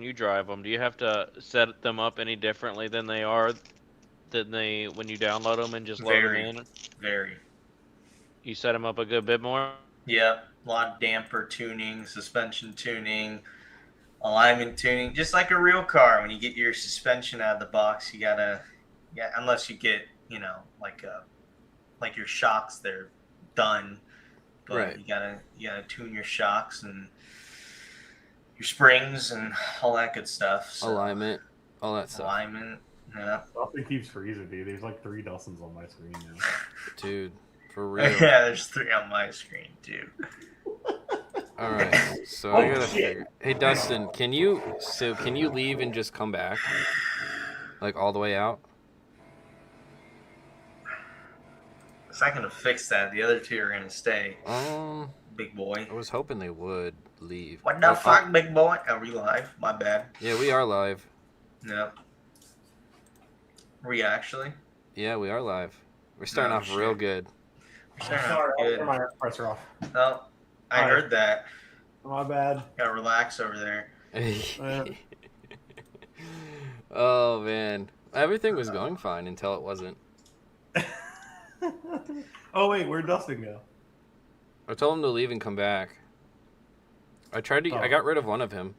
you drive them? Do you have to set them up any differently than they are when you download them and just load them Very, in? very. You set them up a good bit more. Yep, a lot of damper tuning, suspension tuning, alignment tuning, just like a real car. When you get your suspension out of the box, you gotta, yeah, unless you get, like your shocks, they're done. But Right. you gotta tune your shocks and your springs and all that good stuff. So, Alignment, all that stuff. alignment, yeah. Dustin keeps freezing, dude. There's like 3 Dustins on my screen now. Dude, for real. Yeah, there's 3 on my screen too. All right, so I gotta figure. Hey, Dustin, can you leave and just come back, like all the way out? It's not gonna fix that. The other 2 are gonna stay. Big boy. I was hoping they would leave. What the fuck, big boy? Are we live? My bad. Yeah, we are live. No. Are we actually? Yeah, we are live. We're starting off real good. We're starting off good. My air compressor off. Oh, I heard that. My bad. Gotta relax over there. Oh man, everything was going fine until it wasn't. Oh wait, where'd Dustin go? I told him to leave and come back. I tried to. I got rid of one of him.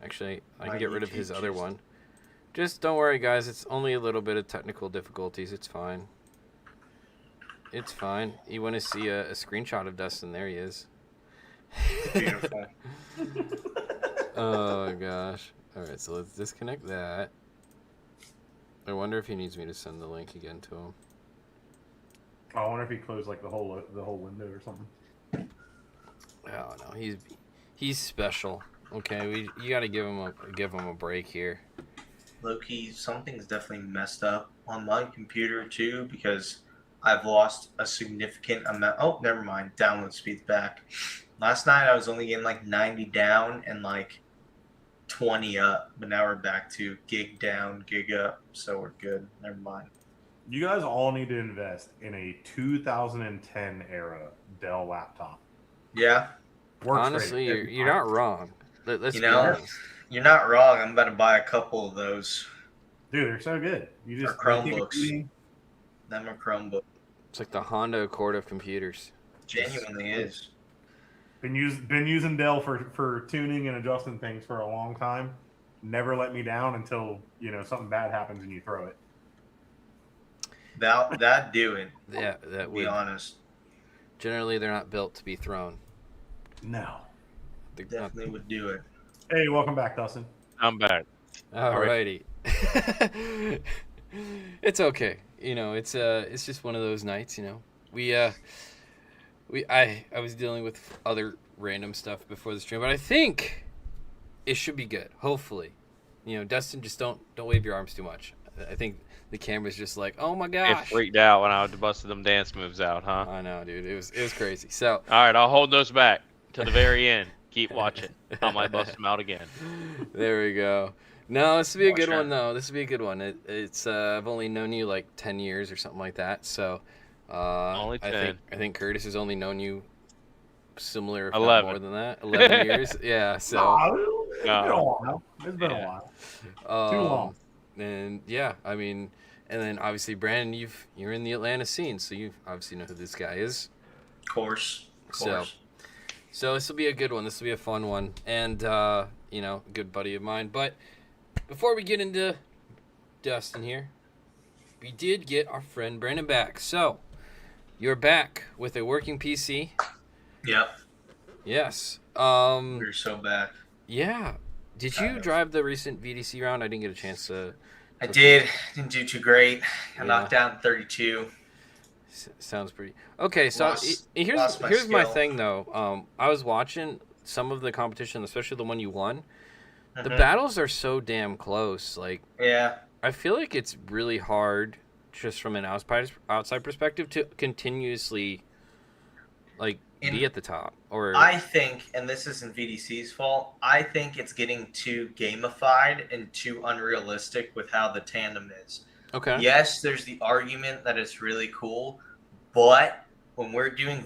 Actually, I can get rid of his other one. Just don't worry, guys. It's only a little bit of technical difficulties. It's fine. It's fine. You want to see a screenshot of Dustin? There he is. Beautiful. Oh my gosh. All right, so let's disconnect that. I wonder if he needs me to send the link again to him. I wonder if he closed like the whole window or something. Oh no, he's special. Okay, you got to give him a break here. Low-key, something's definitely messed up on my computer too, because I've lost a significant amount. Oh, never mind. Download speed's back. Last night I was only getting like 90 down and like 20 up, but now we're back to gig down, gig up, so we're good. Never mind. You guys all need to invest in a 2010 era Dell laptop. Yeah. Works Honestly, great. you're not wrong. Let's You be know, honest. you're not wrong. I'm about to buy a couple of those. Dude, they're so good. You just Or Chromebooks. Them are Chromebooks. It's like the Honda Accord of computers. Genuinely is. Been using Dell for tuning and adjusting things for a long time. Never let me down until something bad happens and you throw it. That do it. Yeah, that would be honest. Generally, they're not built to be thrown. No. Definitely would do it. Hey, welcome back, Dustin. I'm back. Alrighty. It's okay. It's just one of those nights. I was dealing with other random stuff before the stream, but I think it should be good. Hopefully, Dustin, just don't wave your arms too much. I think the camera's just like, oh my gosh. It freaked out when I busted them dance moves out, huh? I know, dude. It was crazy. So. All right, I'll hold those back to the very end. Keep watching. I might bust them out again. There we go. No, this will be a good one, though. This will be a good one. It's I've only known you like 10 years or something like that. So only 10. I think Kurtis has only known you similar, if 11. not more than that. 11 years. Yeah. So. It's been a while. It's been a while. Too long. And yeah, I mean, and then obviously Brandon, you're in the Atlanta scene, so you obviously know who this guy is. Of course. So this will be a good one. This will be a fun one, and good buddy of mine. But before we get into Dustin here, we did get our friend Brandon back. So you're back with a working PC. Yep. Yes. We're so back. Yeah. Did you drive the recent VDC round? I didn't get a chance to. I did. Didn't do too great. I knocked down 32. Sounds pretty okay. So here's my thing though. I was watching some of the competition, especially the one you won. The battles are so damn close. Like, yeah, I feel like it's really hard, just from an outside perspective, to continuously be at the top. Or I think, and this isn't VDC's fault, I think it's getting too gamified and too unrealistic with how the tandem is. Okay. Yes, there's the argument that it's really cool, but when we're doing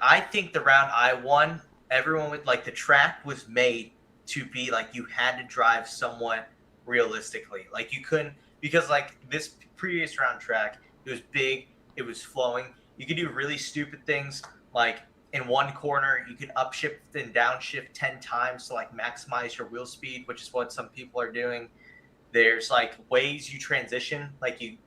I think the round I won, everyone would the track was made to be like you had to drive somewhat realistically. Like you couldn't, because like this previous round track, it was big, it was flowing. You could do really stupid things like in one corner you could upshift and downshift 10 times to like maximize your wheel speed, which is what some people are doing. There's like ways you transition, like you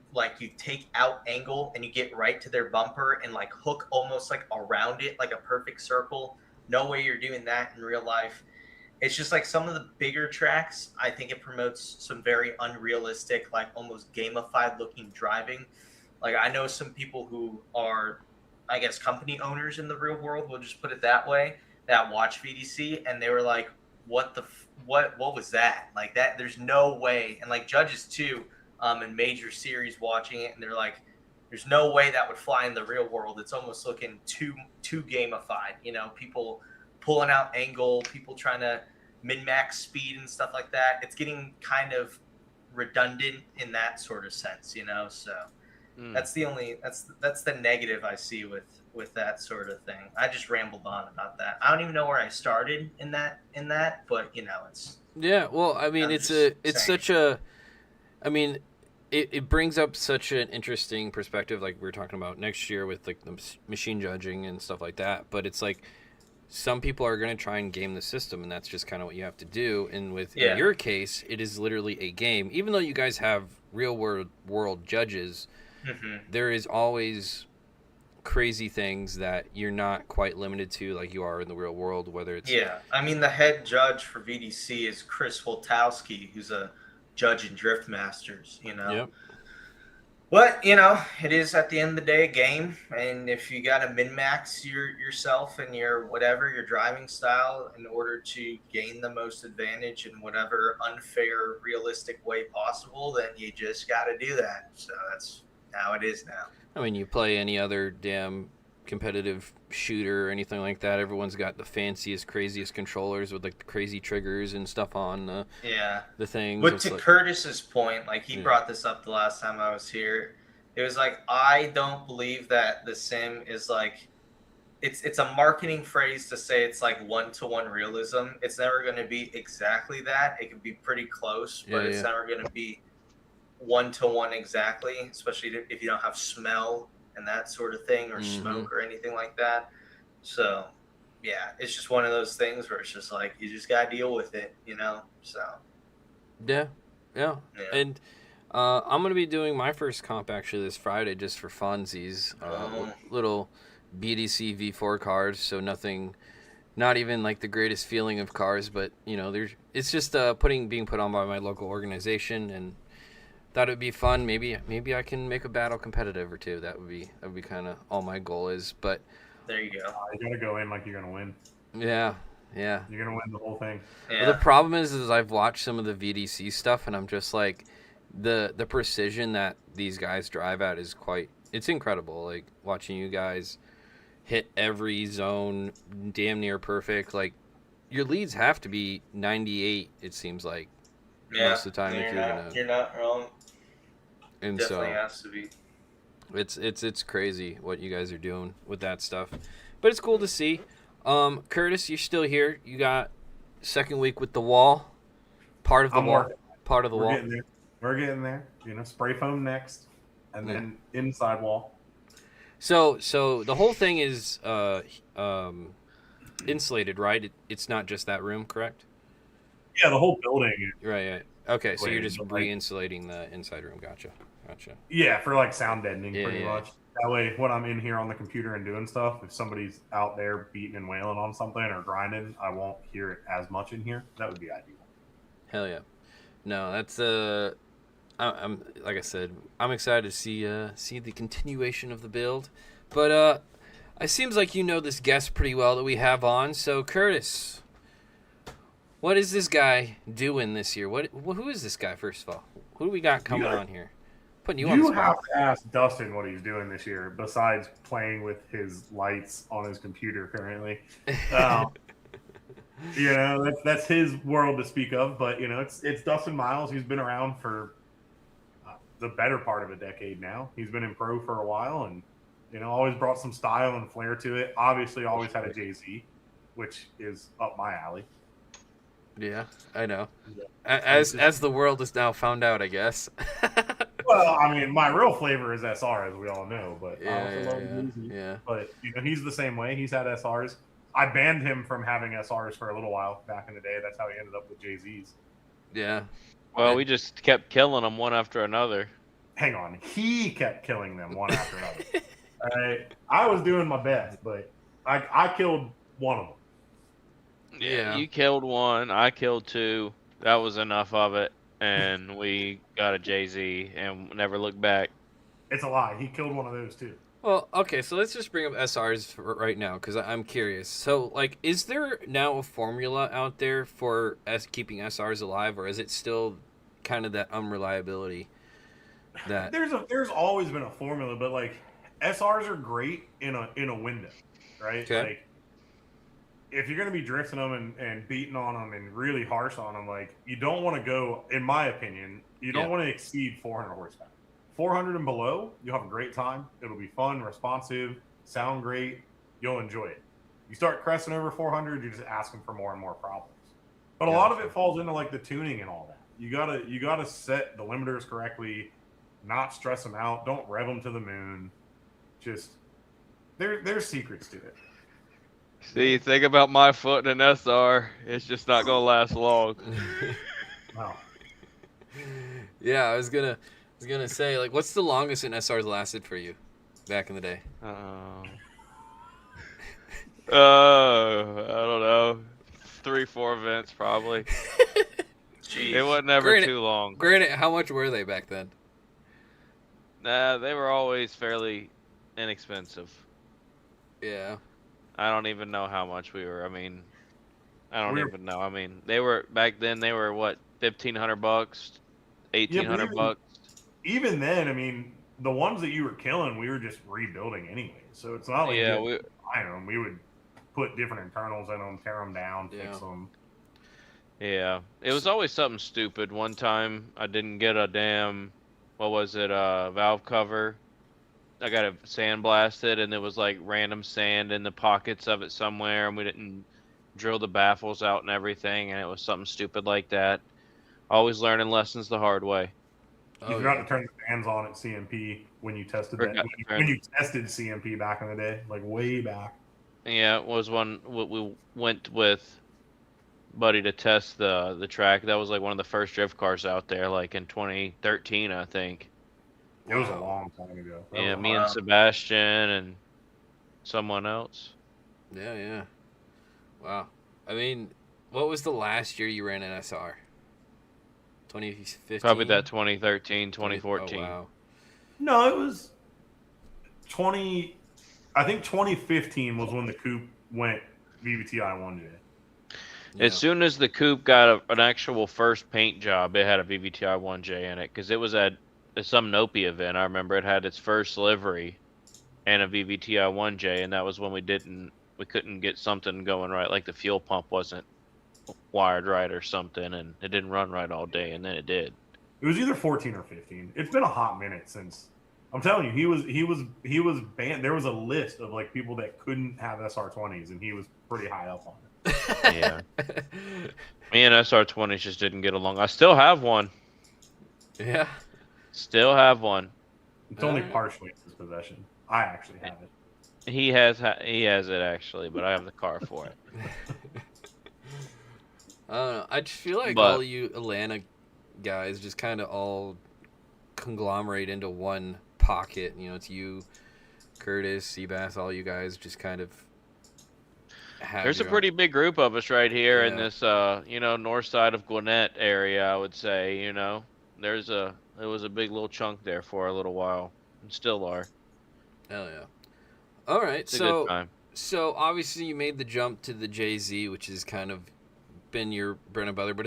take out angle and you get right to their bumper and like hook almost like around it like a perfect circle. No way you're doing that in real life. It's just like some of the bigger tracks, I think it promotes some very unrealistic, like almost gamified looking driving. Like I know some people who are, I guess, company owners in the real world, we'll just put it that way, that watch VDC, and they were like, what was that? Like that, there's no way. And like judges too, in major series watching it, and they're like, there's no way that would fly in the real world. It's almost looking too gamified. You know, people pulling out angle, people trying to min-max speed and stuff like that. It's getting kind of redundant in that sort of sense, you know. So that's the negative I see with that sort of thing. I just rambled on about that. I don't even know where I started in that, but you know, it's Well, I mean, it brings up such an interesting perspective, like we were talking about next year with like the machine judging and stuff like that. But it's like some people are going to try and game the system, and that's just kind of what you have to do. And in your case, it is literally a game. Even though you guys have real world judges, there is always crazy things that you're not quite limited to like you are in the real world, whether it's I mean, the head judge for VDC is Chris Woltowski, who's a judge in Drift Masters, you know. But you know, it is at the end of the day a game, and if you got to min-max yourself and your driving style in order to gain the most advantage in whatever unfair, realistic way possible, then you just got to do that. So that's how it is now. I mean, you play any other damn competitive shooter or anything like that, everyone's got the fanciest, craziest controllers with like the crazy triggers and stuff on the things. But to Kurtis's point, like he brought this up the last time I was here, it was like, I don't believe that the sim is like, it's a marketing phrase to say it's like one-to-one realism. It's never going to be exactly that. It could be pretty close, but it's never going to be one-to-one exactly, especially if you don't have smell and that sort of thing, or smoke or anything like that. So yeah, it's just one of those things where it's just like you just gotta deal with it, you know. So yeah. And I'm gonna be doing my first comp actually this Friday just for funsies. Little BDC V4 cars, so nothing, not even like the greatest feeling of cars, but you know, it's just being put on by my local organization, and thought it'd be fun. Maybe I can make a battle competitive or two. That would be kind of all my goal is. But there you go. You gotta go in like you're gonna win. Yeah. You're gonna win the whole thing. Yeah. Well, the problem is I've watched some of the VDC stuff, and I'm just like, the precision that these guys drive at is it's incredible. Like watching you guys hit every zone damn near perfect. Like your leads have to be 98. It seems like most of the time you're not wrong. And definitely has to be. It's crazy what you guys are doing with that stuff, but it's cool to see. Kurtis, you're still here. You got second week with the wall, part of the wall. We're getting there. You know, spray foam next, and then inside wall. So the whole thing is insulated, right? It's not just that room, correct? Yeah, the whole building. Right. Okay, so you're just re-insulating the inside room. Gotcha. Yeah, for like sound deadening, pretty much. That way, when I'm in here on the computer and doing stuff, if somebody's out there beating and wailing on something or grinding, I won't hear it as much in here. That would be ideal. Hell yeah. No, that's I'm like I said, I'm excited to see the continuation of the build. But it seems like you know this guest pretty well that we have on. So Kurtis, what is this guy doing this year? Who is this guy, first of all? Who do we got coming on here? Putting you on the spot. You have to ask Dustin what he's doing this year, besides playing with his lights on his computer currently. You know, that's his world to speak of. But you know, it's Dustin Miles. He's been around for the better part of a decade now. He's been in pro for a while, and you know, always brought some style and flair to it. Obviously, always had a JZ, which is up my alley. Yeah, I know. Yeah. As the world is now found out, I guess. Well, I mean, my real flavor is SR, as we all know, but I Yeah, also yeah, love yeah, Jeezy. yeah. But he's the same way. He's had SRs. I banned him from having SRs for a little while back in the day. That's how he ended up with Jay-Z's. Yeah. Well, we just kept killing them one after another. Hang on, he kept killing them one after another. All right, I was doing my best, but I killed one of them. Yeah. You killed one, I killed two. That was enough of it, and we got a Jay-Z and never looked back. It's a lie. He killed one of those too. Well, okay, so let's just bring up SRs right now because I'm curious. So, like, is there now a formula out there for keeping SRs alive, or is it still kind of that unreliability? That There's always been a formula, but like SRs are great in a window, right? Okay. Like if you're gonna be drifting them and beating on them and really harsh on them, like you don't want to go. In my opinion, you don't want to exceed 400 horsepower. 400 and below, you'll have a great time. It'll be fun, responsive, sound great. You'll enjoy it. You start cresting over 400, you're just asking for more and more problems. But a lot of it falls into like the tuning and all that. You gotta set the limiters correctly, not stress them out. Don't rev them to the moon. Just there's secrets to it. See, think about my foot in an SR. It's just not gonna last long. Wow. Yeah, I was gonna say, like, what's the longest an SR's lasted for you back in the day? I don't know. 3-4 events probably. Jeez. It was never Granted- too long. Granted, how much were they back then? Nah, they were always fairly inexpensive. Yeah. I don't even know how much we were. I mean, I don't We're- even know. I mean, they were back then. They were what, $1,500, $1,800. Even then, I mean, the ones that you were killing, we were just rebuilding anyway. So it's not like Yeah, we would put different internals in them, tear them down, fix them. Yeah, it was always something stupid. One time, I didn't get a damn, what was it, valve cover. I got it sandblasted, and there was like random sand in the pockets of it somewhere, and we didn't drill the baffles out and everything, and it was something stupid like that. Always learning lessons the hard way. You forgot to turn the fans on at CMP when you tested that. When you tested CMP back in the day, like way back. Yeah, it was one we went with buddy to test the track. That was like one of the first drift cars out there, like in 2013, I think. It was a long time ago. Yeah, me and Sebastian and someone else. Yeah, yeah. Wow. I mean, what was the last year you ran an SR? 2015? Probably that 2013, 2014. Oh, wow. No, it was 20. I think 2015 was when the coupe went VVTI 1J. Yeah. As soon as the coupe got an actual first paint job, it had a VVTI 1J in it because it was at some Nopi event. I remember it had its first livery and a VVTI 1J, and that was when we couldn't get something going right, like the fuel pump wasn't wired right or something, and it didn't run right all day, and then it did. It was either 14 or 15. It's been a hot minute since. I'm telling you, he was banned. There was a list of like people that couldn't have SR20s, and he was pretty high up on it. Yeah. Me and SR20s just didn't get along. I still have one. Yeah. Still have one. It's only partially in his possession. I actually have it. He has it actually, but I have the car for it. I don't know. I just feel like But- all you Atlanta guys just kind of all conglomerate into one pocket. You know, it's you, Kurtis, Seabass, all you guys just kind of have There's a your pretty big group of us right here in Yeah. this, north side of Gwinnett area, I would say, There was a big little chunk there for a little while, and still are. Hell yeah. All right, It's a good time. so obviously you made the jump to the JZ, which has kind of been your bread and butter, but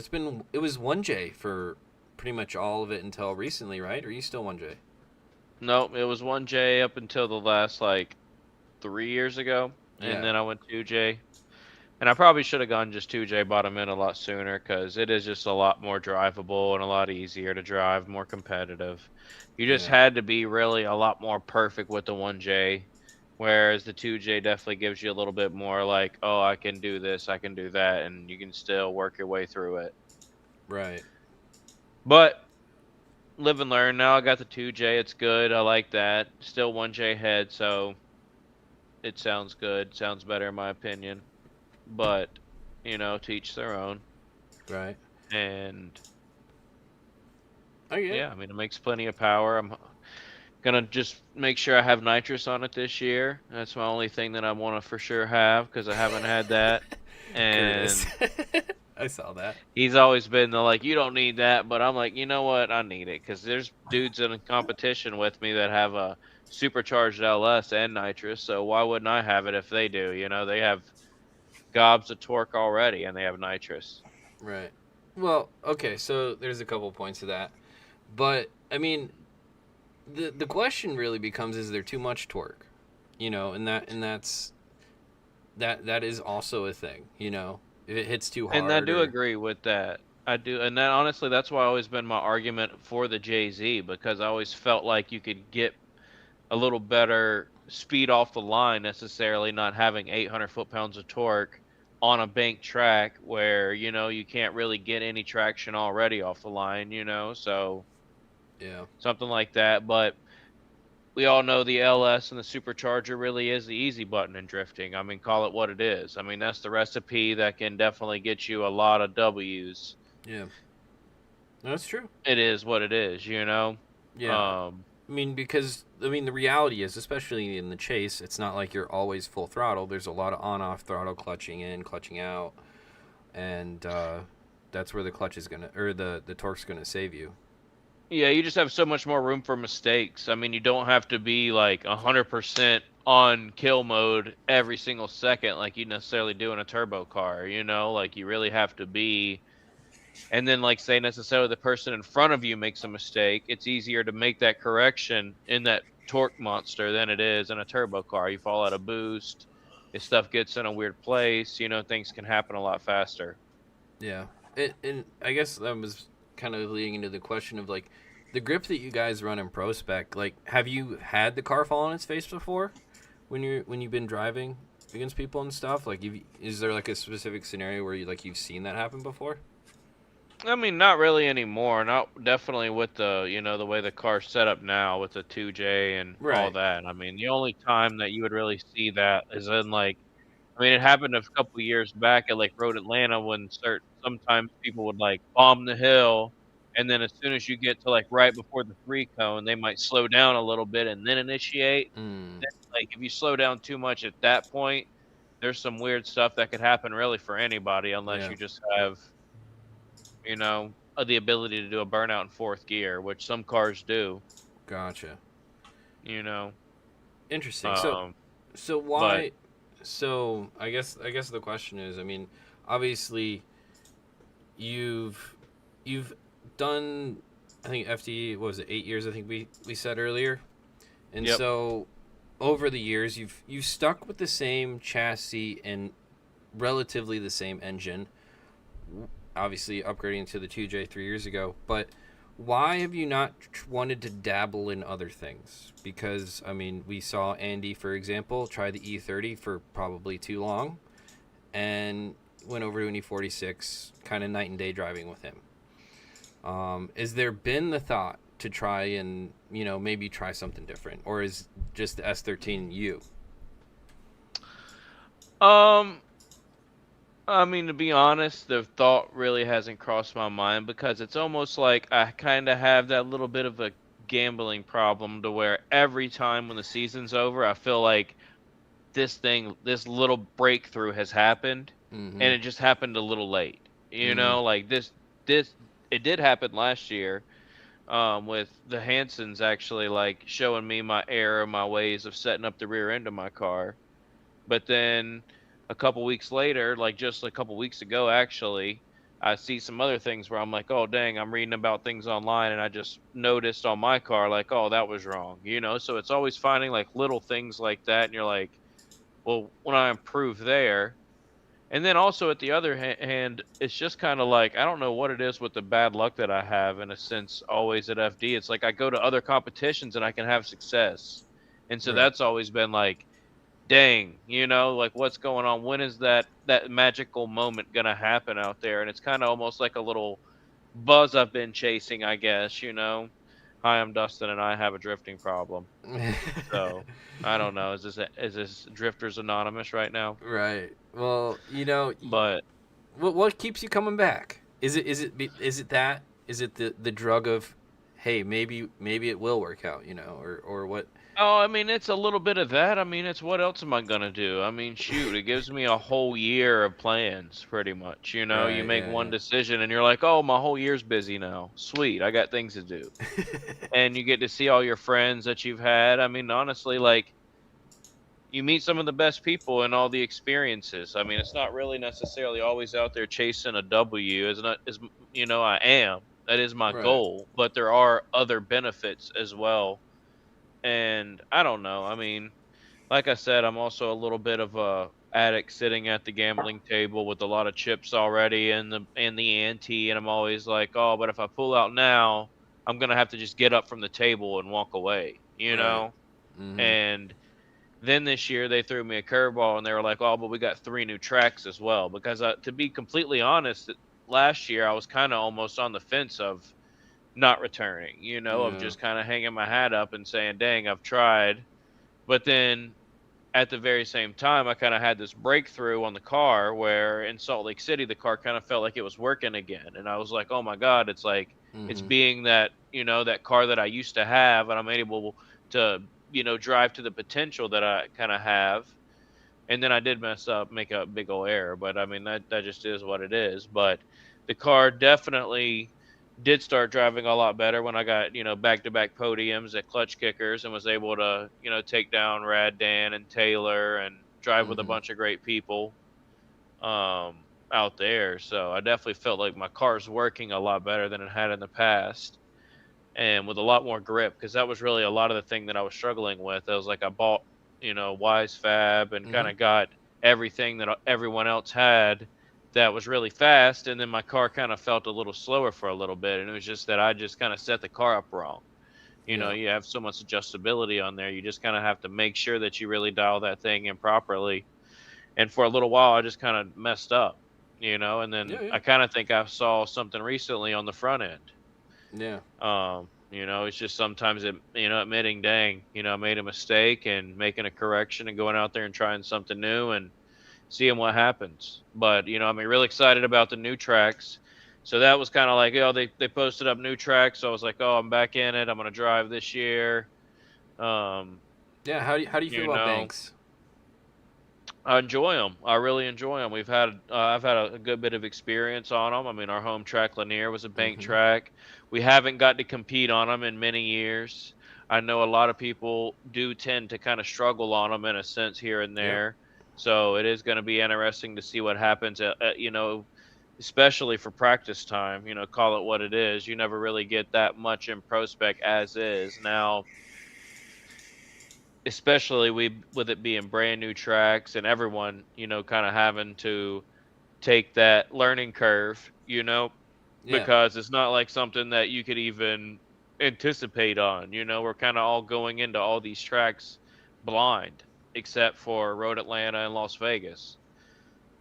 it was 1J for pretty much all of it until recently, right? Or are you still 1J? No, it was 1J up until the last, 3 years ago, Yeah. and then I went 2J. And I probably should have gone just 2J, bought them in a lot sooner, because it is just a lot more drivable and a lot easier to drive, more competitive. You just Yeah. had to be really a lot more perfect with the 1J Whereas the 2J definitely gives you a little bit more like, oh, I can do this, I can do that, and you can still work your way through it. Right. But live and learn. Now I got the 2J. It's good. I like that. Still 1J head, so it sounds good. Sounds better in my opinion. But, to each their own. Right. And Okay. yeah, I mean, it makes plenty of power. I'm gonna just make sure I have nitrous on it this year. That's my only thing that I want to for sure have because I haven't had that. And Kurtis. I saw that. he's always been like, you don't need that, but I'm like, you know what? I need it because there's dudes in competition with me that have a supercharged LS and nitrous. So why wouldn't I have it if they do? They have gobs of torque already and they have nitrous. Right. Well, okay, so there's a couple points to that. But I mean, the question really becomes: is there too much torque? And that is also a thing. If it hits too hard. And I do agree with that. I do, and that honestly, that's why always been my argument for the JZ because I always felt like you could get a little better speed off the line necessarily not having 800 foot-pounds of torque on a bank track where you can't really get any traction already off the line. So yeah, something like that, but we all know the LS and the supercharger really is the easy button in drifting. I mean, call it what it is. I mean, that's the recipe that can definitely get you a lot of W's. Yeah, that's true. It is what it is, Yeah. I mean, because the reality is, especially in the chase, it's not like you're always full throttle. There's a lot of on-off throttle, clutching in, clutching out, and that's where the clutch is the torque's gonna save you. Yeah, you just have so much more room for mistakes. I mean, you don't have to be like 100% on kill mode every single second like you necessarily do in a turbo car, Like you really have to be. And then, like, say necessarily the person in front of you makes a mistake, it's easier to make that correction in that torque monster than it is in a turbo car. You fall out of boost, if stuff gets in a weird place, things can happen a lot faster. Yeah, and I guess that was kind of leading into the question of like the grip that you guys run in Prospec. Like, have you had the car fall on its face before when you've been driving against people and stuff? Like, is there like a specific scenario where you've seen that happen before? I mean, not really anymore. Not definitely with the the way the car's set up now with the 2J and all Right. that. I mean, the only time that you would really see that is in like, I mean, it happened a couple years back at like Road Atlanta when sometimes people would like bomb the hill, and then as soon as you get to like right before the 3 cone, they might slow down a little bit and then initiate. Then, like if you slow down too much at that point, there's some weird stuff that could happen really for anybody unless you just have the ability to do a burnout in fourth gear, which some cars do. Gotcha. Interesting. So why? So I guess the question is, I mean, obviously, you've done, I think FD, what was it, 8 years? I think we said earlier, and so over the years, you've stuck with the same chassis and relatively the same engine. Obviously, upgrading to the 2J 3 years ago, but why have you not wanted to dabble in other things? Because, I mean, we saw Andy, for example, try the E30 for probably too long and went over to an E46, kind of night and day driving with him. Has there been the thought to try and, maybe try something different? Or is just the S13 you? I mean, to be honest, the thought really hasn't crossed my mind because it's almost like I kind of have that little bit of a gambling problem to where every time when the season's over, I feel like this little breakthrough has happened, and it just happened a little late. Like it did happen last year with the Hansons actually like showing me my error, my ways of setting up the rear end of my car. But then a couple weeks later, like just a couple weeks ago, actually, I see some other things where I'm like, oh, dang, I'm reading about things online and I just noticed on my car, like, oh, that was wrong, So it's always finding like little things like that. And you're like, well, when I improve there. And then also at the other hand, it's just kind of like, I don't know what it is with the bad luck that I have in a sense always at FD. It's like I go to other competitions and I can have success. And so that's always been like, dang, like what's going on? When is that magical moment gonna happen out there? And it's kind of almost like a little buzz I've been chasing, I guess. Hi, I'm Dustin, and I have a drifting problem. So I don't know. Is this Drifters Anonymous right now? Right. Well, But what keeps you coming back? Is it that? Is it the drug of, hey, maybe it will work out, or what? oh, I mean, it's a little bit of that. I mean, it's what else am I gonna do? I mean, shoot, it gives me a whole year of plans, pretty much. You Right. make Yeah. one decision, and you're like, oh, my whole year's busy now. Sweet, I got things to do. And you get to see all your friends that you've had. I mean, honestly, like you meet some of the best people and all the experiences. I mean, it's not really necessarily always out there chasing a W. As not as I am. That is my Right. goal, but there are other benefits as well. And I don't know. I mean, like I said, I'm also a little bit of a addict sitting at the gambling table with a lot of chips already and the ante, and I'm always like, oh, but if I pull out now, I'm gonna have to just get up from the table and walk away, Right. Mm-hmm. And then this year they threw me a curveball and they were like, oh, but we got 3 new tracks as well. Because to be completely honest, last year I was kind of almost on the fence of not returning, of Yeah. just kind of hanging my hat up and saying, dang, I've tried. But then at the very same time, I kind of had this breakthrough on the car where in Salt Lake City, the car kind of felt like it was working again. And I was like, oh my God, it's like, it's Mm-hmm. being that, that car that I used to have, and I'm able to, drive to the potential that I kind of have. And then I did mess up, make a big old error, but I mean, that just is what it is. But the car definitely did start driving a lot better when I got, back-to-back podiums at Clutch Kickers and was able to, take down Rad Dan and Taylor and drive with a Mm-hmm. bunch of great people out there. So I definitely felt like my car's working a lot better than it had in the past and with a lot more grip, because that was really a lot of the thing that I was struggling with. I was like, I bought, Wise Fab and kind Mm-hmm. of got everything that everyone else had that was really fast, and then my car kind of felt a little slower for a little bit, and it was just that I just kind of set the car up wrong. Yeah. You have so much adjustability on there. You just kind of have to make sure that you really dial that thing in properly. And for a little while, I just kind of messed up, and then Yeah. I kind of think I saw something recently on the front end. Yeah. It's just sometimes admitting, dang, I made a mistake and making a correction and going out there and trying something new and seeing what happens. But, I'm really excited about the new tracks. So that was kind of like, they posted up new tracks. So I was like, oh, I'm back in it. I'm going to drive this year. Yeah. How do you feel You about know, banks? I enjoy them. I really enjoy them. I've had a good bit of experience on them. I mean, our home track Lanier was a bank Mm-hmm. track. We haven't got to compete on them in many years. I know a lot of people do tend to kind of struggle on them in a sense here and Yep. there. So it is going to be interesting to see what happens. Especially for practice time. Call it what it is. You never really get that much in Prospec as is now, especially with it being brand new tracks and everyone, kind of having to take that learning curve, Yeah. because it's not like something that you could even anticipate on. We're kind of all going into all these tracks blind, except for Road Atlanta and Las Vegas.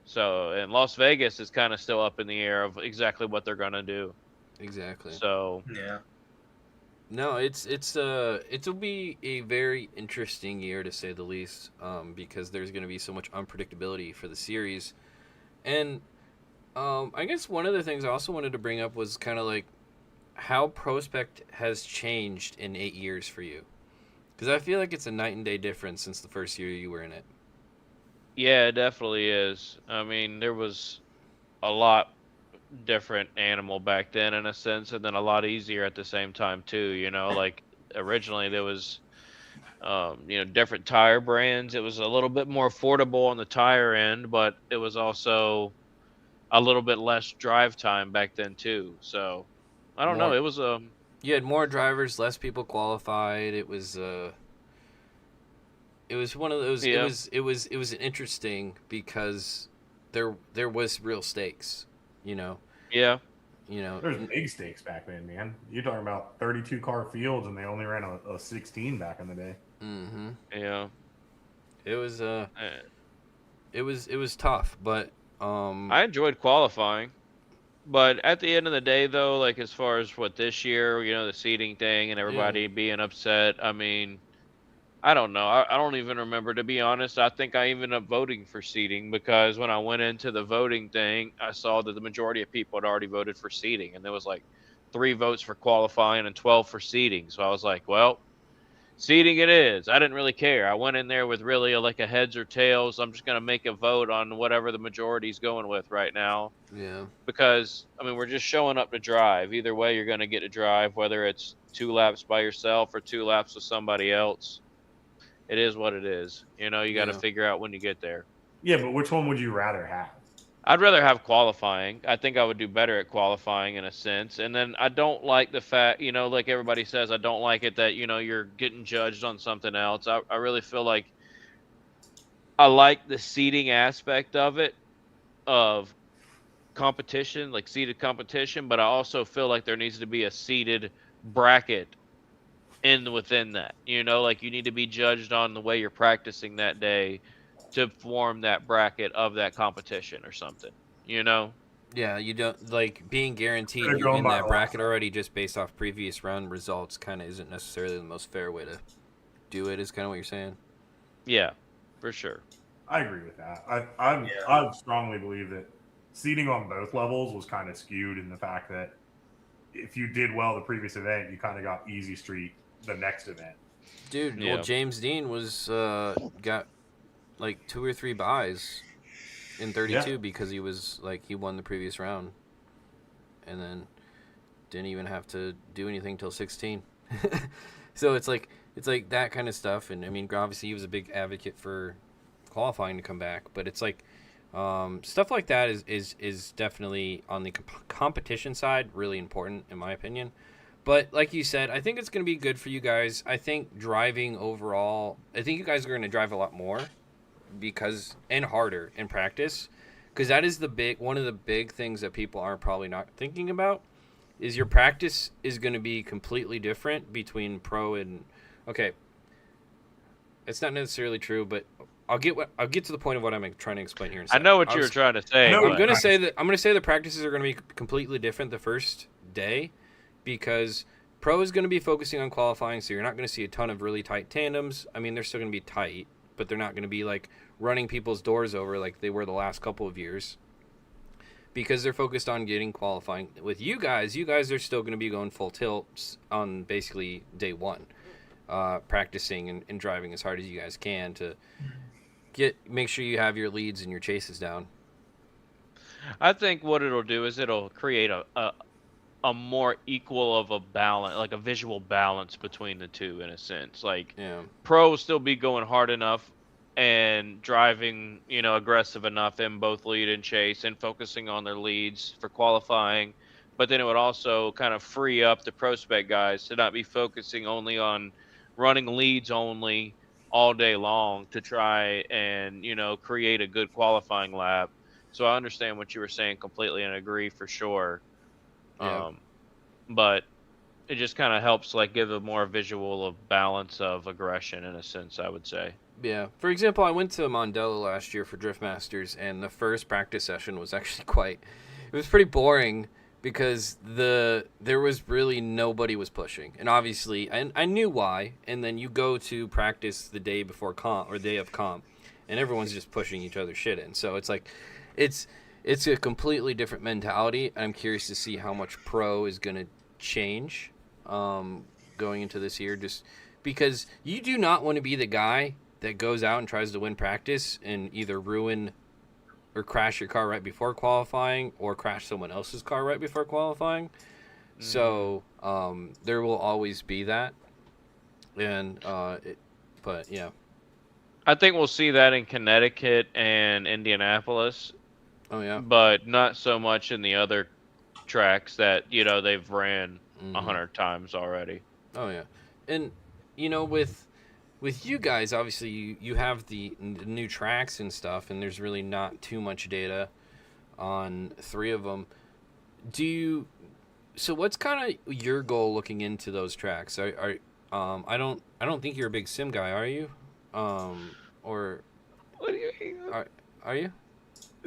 So, and Las Vegas is kind of still up in the air of exactly what they're going to do. Exactly. So, Yeah. No, it'll be a very interesting year to say the least, because there's going to be so much unpredictability for the series, and I guess one of the things I also wanted to bring up was kind of like how Prospect has changed in 8 years for you, because I feel like it's a night and day difference since the first year you were in it. yeah, it definitely is. I mean, there was a lot different animal back then in a sense, and then a lot easier at the same time too. Like originally there was, different tire brands. It was a little bit more affordable on the tire end, but it was also a little bit less drive time back then too. So I don't know. More, It was you had more drivers, less people qualified. It was one of those. It yeah, was it was it was interesting because there was real stakes. You know, yeah, you know. There's big stakes back then, man. You're talking about 32 car fields, and they only ran a 16 back in the day. Mm-hmm. yeah. It was Uh, it was tough, but I enjoyed qualifying. But at the end of the day, though, like as far as what this year, the seating thing and yeah. everybody being upset, I mean, I don't know. I don't even remember, to be honest. I think I even up voting for seating because when I went into the voting thing, I saw that the majority of people had already voted for seating, and there was like 3 votes for qualifying and 12 for seating. So I was like, well, seating it is. I didn't really care. I went in there with really like a heads or tails. I'm just gonna make a vote on whatever the majority's going with right now Yeah. because I mean we're just showing up to drive. Either way, you're gonna get to drive, whether it's 2 laps by yourself or 2 laps with somebody else. It is what it is. You got to Yeah. figure out when you get there. Yeah, but which one would you rather have? I'd rather have qualifying. I think I would do better at qualifying in a sense. And then I don't like the fact, like everybody says, I don't like it that, you're getting judged on something else. I really feel like I like the seating aspect of it, of competition, like seated competition, but I also feel like there needs to be a seated bracket within that. Like you need to be judged on the way you're practicing that day to form that bracket of that competition or something. Yeah, you don't like being guaranteed They're you're going in by that the bracket last already just based off previous round results kind of isn't necessarily the most fair way to do it, is kind of what you're saying. Yeah, for sure. I agree with that. Yeah. I strongly believe that seating on both levels was kind of skewed in the fact that if you did well the previous event, you kind of got easy street the next event. Dude, Yeah. well, James Dean was got like 2 or 3 buys in 32 Yeah. because he was like he won the previous round and then didn't even have to do anything till 16. So it's like that kind of stuff. And I mean, obviously he was a big advocate for qualifying to come back, but it's like stuff like that is definitely on the competition side really important in my opinion. But like you said, I think it's going to be good for you guys. I think driving overall, I think you guys are going to drive a lot more because and harder in practice, because that is one of the big things that people aren't probably not thinking about is your practice is going to be completely different between pro and okay. It's not necessarily true, but I'll get to the point of what I'm trying to explain here in a I second. know what you were trying to say. know I'm what But gonna say the practices are gonna be completely different the first day, because pro is gonna be focusing on qualifying, so you're not gonna see a ton of really tight tandems. I mean, they're still gonna be tight, but they're not gonna be like running people's doors over like they were the last couple of years, because they're focused on getting qualifying. With you guys are still gonna be going full tilt on basically day one, practicing and driving as hard as you guys can to make sure you have your leads and your chases down. I think what it'll do is it'll create a more equal of a balance, like a visual balance between the two in a sense. Like Yeah. pro will still be going hard enough and driving, aggressive enough in both lead and chase and focusing on their leads for qualifying. But then it would also kind of free up the Prospec guys to not be focusing only on running leads only all day long to try and, create a good qualifying lap. So I understand what you were saying completely and agree for sure. Yeah. But it just kind of helps like give a more visual of balance of aggression in a sense, I would say. Yeah. For example, I went to Mondello last year for Drift Masters, and the first practice session was actually it was pretty boring because there was really nobody was pushing. And obviously, I knew why. And then you go to practice the day before comp or day of comp, and everyone's just pushing each other's shit in. So it's like, it's a completely different mentality. I'm curious to see how much pro is going to change going into this year, just because you do not want to be the guy that goes out and tries to win practice and either ruin or crash your car right before qualifying or crash someone else's car right before qualifying. So there will always be that. And but yeah. I think we'll see that in Connecticut and Indianapolis. Oh yeah. But not so much in the other tracks that, they've ran 100 times already. Oh yeah. And with you guys, obviously you have the new tracks and stuff, and there's really not too much data on 3 of them. So what's kind of your goal looking into those tracks? I don't think you're a big sim guy, are you? or What do you mean? are you?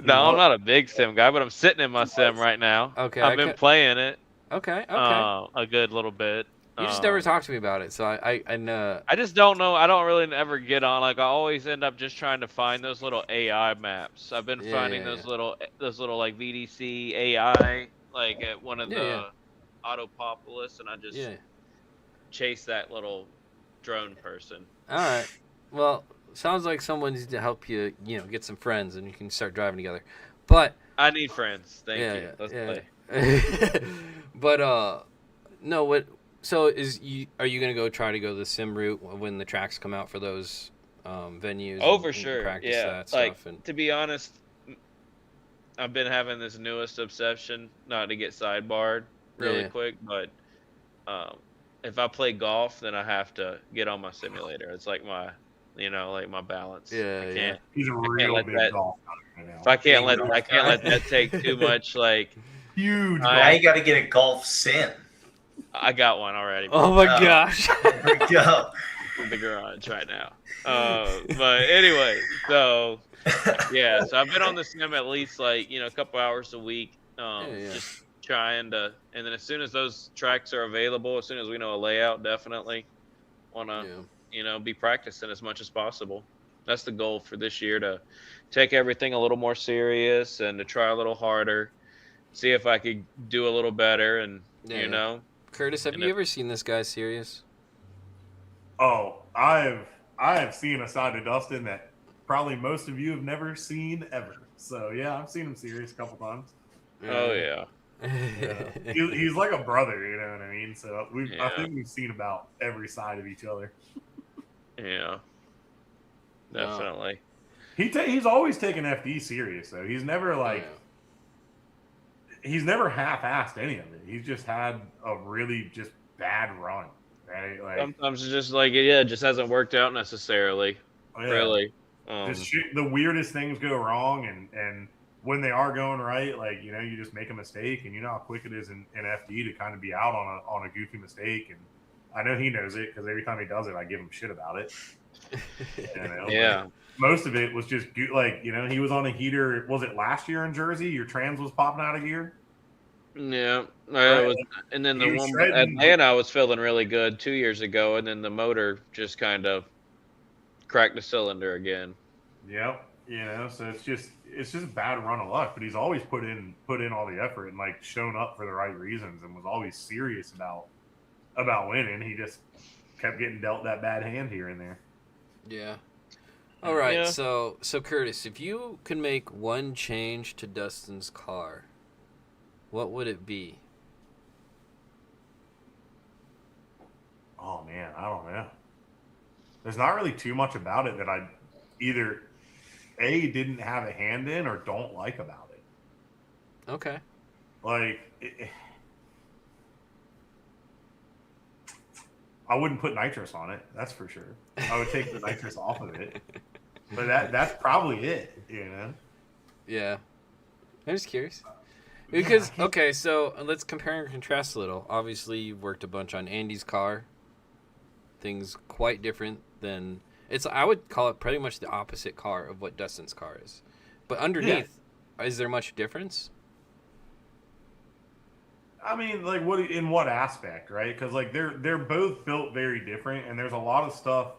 No, I'm not a big sim guy, but I'm sitting in my sim right now. Okay, I've been playing it. Okay. A good little bit. You just never talked to me about it, so I just don't know. I don't really ever get on. Like I always end up just trying to find those little AI maps. I've been finding those little like VDC AI like at one of the Autopopolis, and I just chase that little drone person. All right. Well, sounds like someone needs to help you, get some friends, and you can start driving together. But I need friends. Thank you. Let's play. But no. What? So are you gonna try to go the sim route when the tracks come out for those venues? Oh, for sure. Practice Yeah. that Like stuff to be honest, I've been having this newest obsession, not to get sidebarred really quick, but if I play golf, then I have to get on my simulator. It's like my, like my balance. I can't. He's a real big golf guy right now. If I can't let that take too much. Like huge. Now you got to get a golf sim. I got one already. Oh my gosh! There we go. In the garage right now. But anyway, so yeah, so I've been on the sim at least like a couple hours a week. Just trying to, and then as soon as those tracks are available, as soon as we know a layout, definitely want to be practicing as much as possible. That's the goal for this year, to take everything a little more serious and to try a little harder, see if I could do a little better, and Kurtis, have you ever seen this guy serious? Oh, I have seen a side of Dustin that probably most of you have never seen ever. So yeah, I've seen him serious a couple times. Oh yeah. He's like a brother, you know what I mean? So I think we've seen about every side of each other. Yeah, definitely. He's always taken FD serious though. He's never he's never half-assed any of it. He's just had a really just bad run. Right? Like, sometimes it's just like it just hasn't worked out necessarily. Really. The weirdest things go wrong, and when they are going right, like you just make a mistake, and you know how quick it is in FD to kind of be out on a goofy mistake. And I know he knows it because every time he does it, I give him shit about it. Yeah. Most of it was just like he was on a heater. Was it last year in Jersey? Your trans was popping out of gear. Yeah, and then the one at Atlanta I was feeling really good 2 years ago, and then the motor just kind of cracked the cylinder again. Yep, so it's just a bad run of luck. But he's always put in all the effort and like shown up for the right reasons, and was always serious about winning. He just kept getting dealt that bad hand here and there. Yeah. All right. So Kurtis, if you could make one change to Dustin's car, what would it be? Oh man, I don't know. There's not really too much about it that I either didn't have a hand in or don't like about it. Okay. Like I wouldn't put nitrous on it. That's for sure. I would take the nitrous off of it. But that's probably it. Yeah. I'm just curious. Because, okay, so let's compare and contrast a little. Obviously, you've worked a bunch on Andy's car. Things quite different than... I would call it pretty much the opposite car of what Dustin's car is. But underneath, is there much difference? I mean, like, in what aspect, right? Because, like, they're both built very different, and there's a lot of stuff...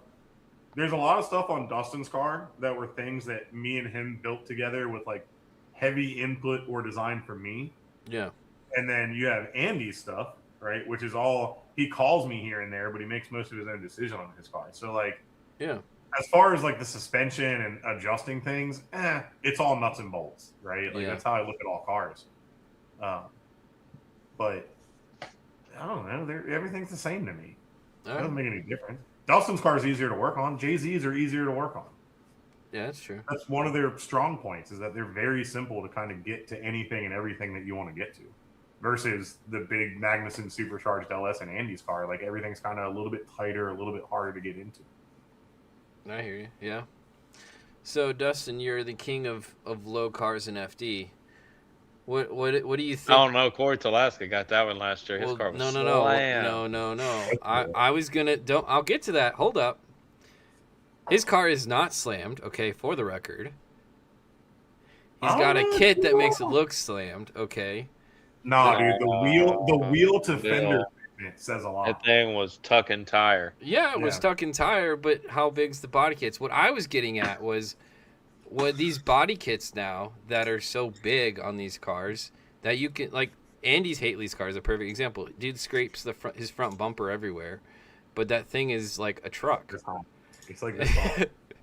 There's a lot of stuff on Dustin's car that were things that me and him built together with, like, heavy input or design for me. Yeah. And then you have Andy's stuff, right? Which is all, he calls me here and there, but he makes most of his own decision on his car. So like, as far as like the suspension and adjusting things, it's all nuts and bolts, right? Like that's how I look at all cars. But I don't know, everything's the same to me. It doesn't make any difference. Dustin's car is easier to work on. Jay-Z's are easier to work on. Yeah, that's true. That's one of their strong points, is that they're very simple to kind of get to anything and everything that you want to get to. Versus the big Magnuson supercharged LS and Andy's car, like everything's kind of a little bit tighter, a little bit harder to get into. I hear you. Yeah. So Dustin, you're the king of low cars in FD. What do you think? I don't know. Corey Alaska got that one last year. His car was no. I was gonna. I'll get to that. Hold up. His car is not slammed, okay, for the record. He's got a kit that makes it look slammed, okay. No, dude, the wheel to fender fitment says a lot. That thing was tucking tire. Yeah, it was tucking tire, but how big's the body kits? What I was getting at was these body kits now that are so big on these cars that you can, like, Andy's Haley's car is a perfect example. Dude scrapes his front bumper everywhere, but that thing is like a truck. It's like this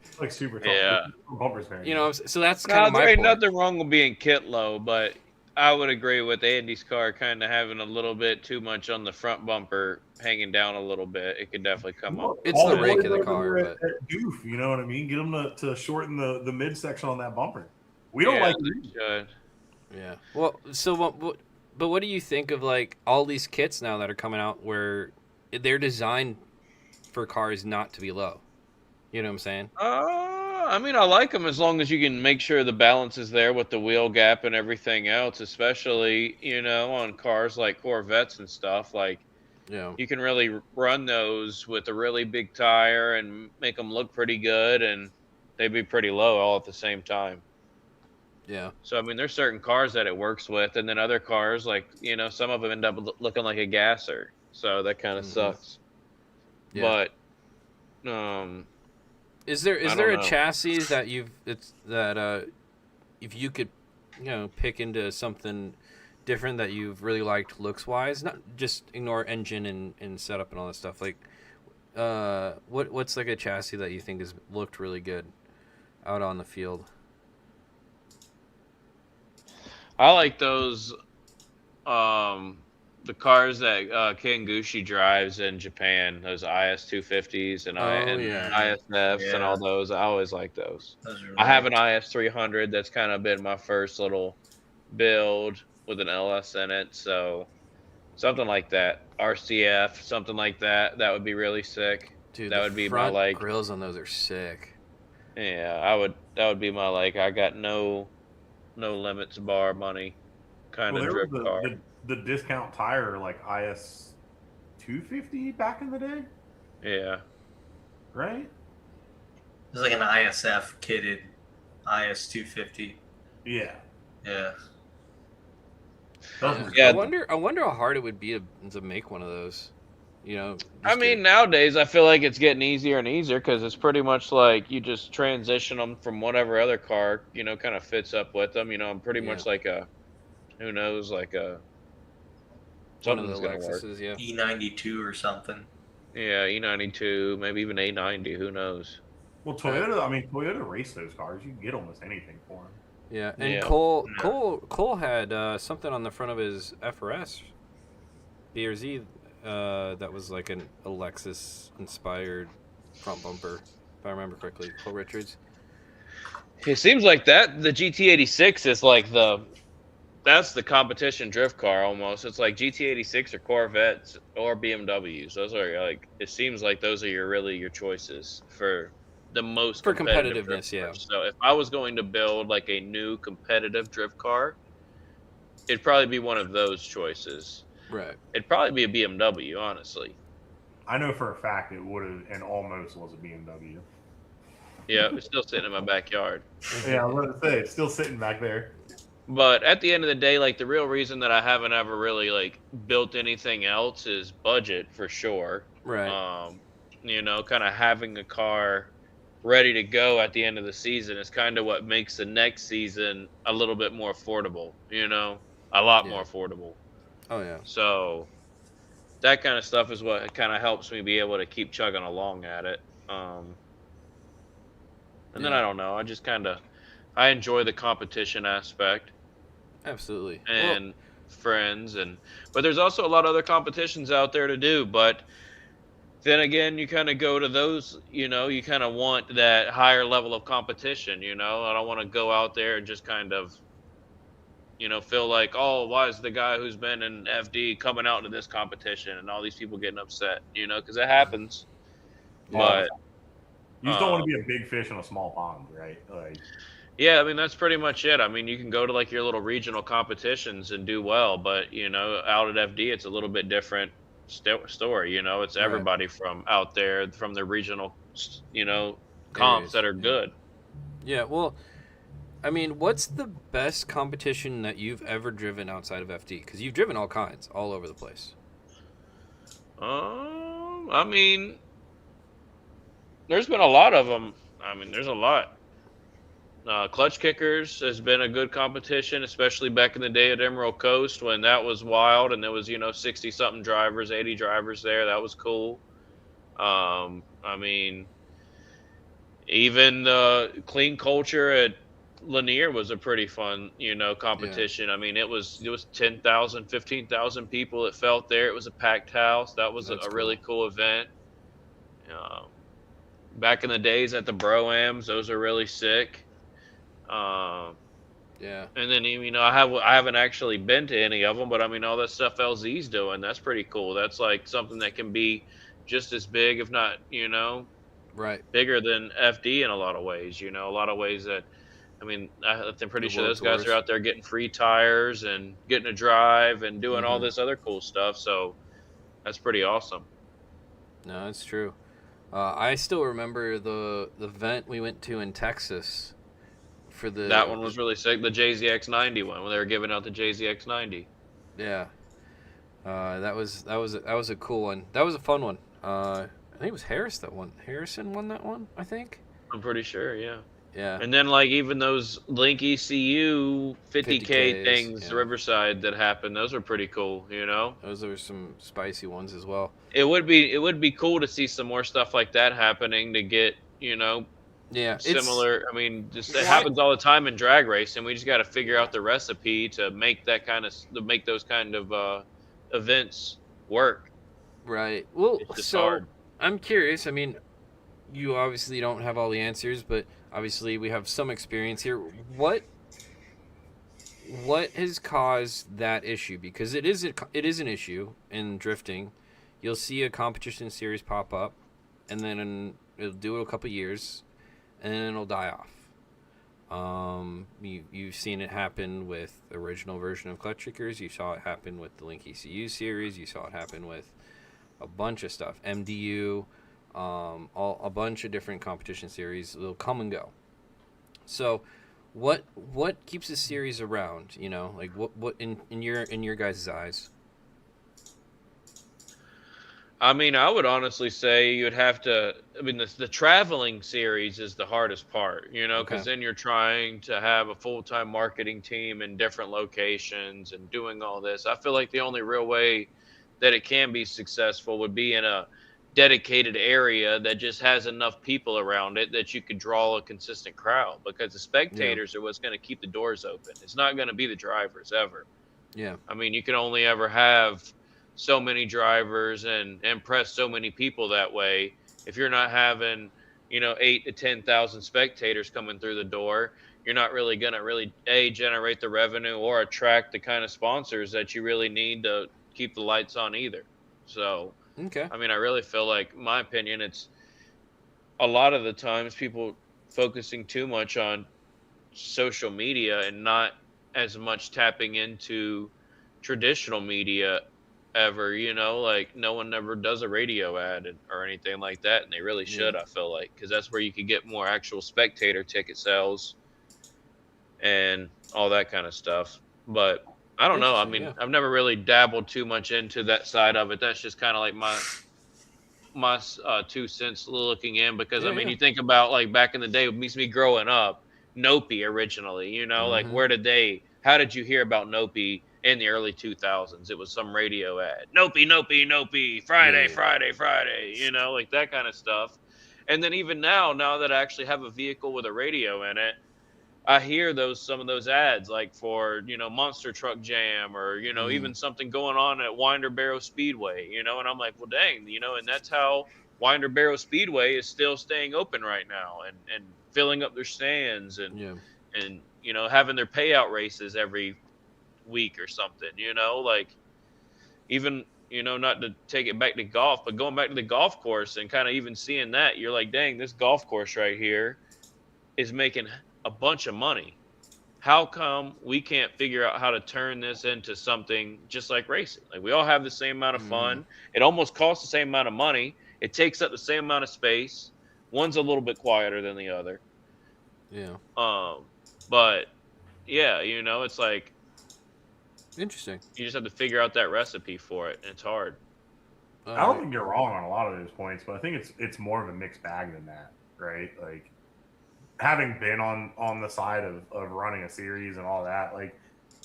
it's like super tall. Yeah. Bumper's very So that's kind of my there ain't point. nothing wrong with being kit low, but I would agree with Andy's car kind of having a little bit too much on the front bumper, hanging down a little bit. It could definitely come up. It's the rake of the car, but goof, you know what I mean? Get them to shorten the midsection on that bumper. We don't like it. Yeah. Well, so what do you think of like all these kits now that are coming out where they're designed for cars not to be low? You know what I'm saying? I mean, I like them as long as you can make sure the balance is there with the wheel gap and everything else, especially, on cars like Corvettes and stuff. Like, you can really run those with a really big tire and make them look pretty good, and they'd be pretty low all at the same time. Yeah. So, I mean, there's certain cars that it works with, and then other cars, like, some of them end up looking like a gasser. So that kind of sucks. Yeah. But, is there a chassis that if you could, pick into something different that you've really liked looks wise, not just ignore engine and setup and all that stuff. Like, what's like a chassis that you think has looked really good out on the field? I like those, the cars that Kangushi drives in Japan, those IS-250s and ISFs and all those. I always like those. I have an IS-300 that's kind of been my first little build with an LS in it, so something like that. RCF, something like that. That would be really sick. Dude, that would be my like. Grills on those are sick. Yeah, that would be my like. I got no limits bar money kind of drift car. The discount tire, like IS 250 back in the day. Yeah. Right. It was like an ISF kitted IS 250. Yeah. Yeah. I wonder how hard it would be to make one of those. I mean, nowadays I feel like it's getting easier and easier because it's pretty much like you just transition them from whatever other car, kind of fits up with them. I'm pretty much like who knows, like a something's going to work. E92 or something. Yeah, E92, maybe even A90, who knows. Well, Toyota raced those cars. You can get almost anything for them. Yeah, and Cole had something on the front of his FRS BRZ that was like a Lexus inspired front bumper, if I remember correctly. Cole Richards. It seems like the GT86 is like that's the competition drift car almost. It's like GT86 or Corvettes or BMWs. Those are like, it seems like those are your choices for the most for competitiveness. Yeah. So if I was going to build like a new competitive drift car, it'd probably be one of those choices. Right. It'd probably be a BMW, honestly. I know for a fact it would have, and almost was a BMW. Yeah, it's still sitting in my backyard. Yeah, I was going to say, it's still sitting back there. But at the end of the day, like, the real reason that I haven't ever really, like, built anything else is budget, for sure. Right. Kind of having a car ready to go at the end of the season is kind of what makes the next season a little bit more affordable, a lot more affordable. Oh, yeah. So that kind of stuff is what kind of helps me be able to keep chugging along at it. And then I don't know. I just I enjoy the competition aspect. Absolutely. And friends. But there's also a lot of other competitions out there to do. But then again, you kind of go to those, you kind of want that higher level of competition, I don't want to go out there and just kind of, feel like, oh, why is the guy who's been in FD coming out into this competition and all these people getting upset, because it happens. Yeah. But you just don't want to be a big fish in a small pond, right? Like, yeah, I mean, that's pretty much it. I mean, you can go to like your little regional competitions and do well, but out at FD, it's a little bit different story. It's everybody from out there, from the regional, comps that are good. Yeah, well, I mean, what's the best competition that you've ever driven outside of FD? Because you've driven all kinds, all over the place. I mean, there's been a lot of them. I mean, there's a lot. Clutch Kickers has been a good competition, especially back in the day at Emerald Coast when that was wild and there was 60 something drivers, 80 drivers there. That was cool. I mean, even Clean Culture at Lanier was a pretty fun competition. I mean, it was 10,000, 15,000 people that felt there. It was a packed house. That was a really cool event. Back in the days at the Bro-Ams, those are really sick. Yeah. And then I haven't actually been to any of them, but I mean all that stuff LZ's doing, that's pretty cool. That's like something that can be just as big, if not right, bigger than FD in a lot of ways. A lot of ways that, I mean, I'm pretty sure those guys are out there getting free tires and getting a drive and doing all this other cool stuff. So that's pretty awesome. No, that's true. I still remember the event we went to in Texas. That one was really sick. The JZX90 one when they were giving out the JZX90. Yeah, that was a cool one. That was a fun one. I think it was Harrison won that one, I think. I'm pretty sure, yeah. Yeah. And then even those Link ECU 50K things, Riverside that happened, those were pretty cool. Those are some spicy ones as well. It would be cool to see some more stuff like that happening to get Yeah, similar. I mean, it happens all the time in drag racing. We just got to figure out the recipe to make those kind of events work. Right. Well, so hard. I'm curious. I mean, you obviously don't have all the answers, but obviously we have some experience here. What has caused that issue? Because it is an issue in drifting. You'll see a competition series pop up, and then it'll do it a couple years, and then it'll die off. You've seen it happen with the original version of Clutch Kickers. You saw it happen with the Link ECU series. You saw it happen with a bunch of stuff. MDU, a bunch of different competition series. They'll come and go. So, what keeps the series around? Like what in your guys' eyes? I mean, I would honestly say you'd have to. I mean, the traveling series is the hardest part, because then you're trying to have a full-time marketing team in different locations and doing all this. I feel like the only real way that it can be successful would be in a dedicated area that just has enough people around it that you could draw a consistent crowd, because the spectators are what's going to keep the doors open. It's not going to be the drivers ever. Yeah. I mean, you can only ever have so many drivers and impress so many people that way. If you're not having 8 to 10,000 spectators coming through the door, you're not really going to generate the revenue or attract the kind of sponsors that you really need to keep the lights on either. So I mean, I really feel like, my opinion, it's a lot of the times people focusing too much on social media and not as much tapping into traditional media ever, like no one ever does a radio ad or anything like that, and they really should. I feel like, because that's where you could get more actual spectator ticket sales and all that kind of stuff. But I don't know. I mean, I've never really dabbled too much into that side of it. That's just kind of like my 2 cents looking in, because I mean, you think about like back in the day, me growing up, Nopi originally, like how did you hear about Nopi in the early 2000s? It was some radio ad. Nopi, Friday, like that kind of stuff. And then even now that I actually have a vehicle with a radio in it, I hear some of those ads, like for, Monster Truck Jam, or, even something going on at Winder Barrow Speedway, and I'm like, well, dang, and that's how Winder Barrow Speedway is still staying open right now and filling up their stands and having their payout races every week or something, like even, not to take it back to golf, but going back to the golf course and kind of even seeing that, you're like, dang, this golf course right here is making a bunch of money. How come we can't figure out how to turn this into something just like racing? Like, we all have the same amount of fun. It almost costs the same amount of money. It takes up the same amount of space. One's a little bit quieter than the other. Yeah. But yeah, it's like Interesting. you just have to figure out that recipe for it, and it's hard. I don't think you're wrong on a lot of those points, but I think it's more of a mixed bag than that, right? Like, having been on the side of running a series and all that, like,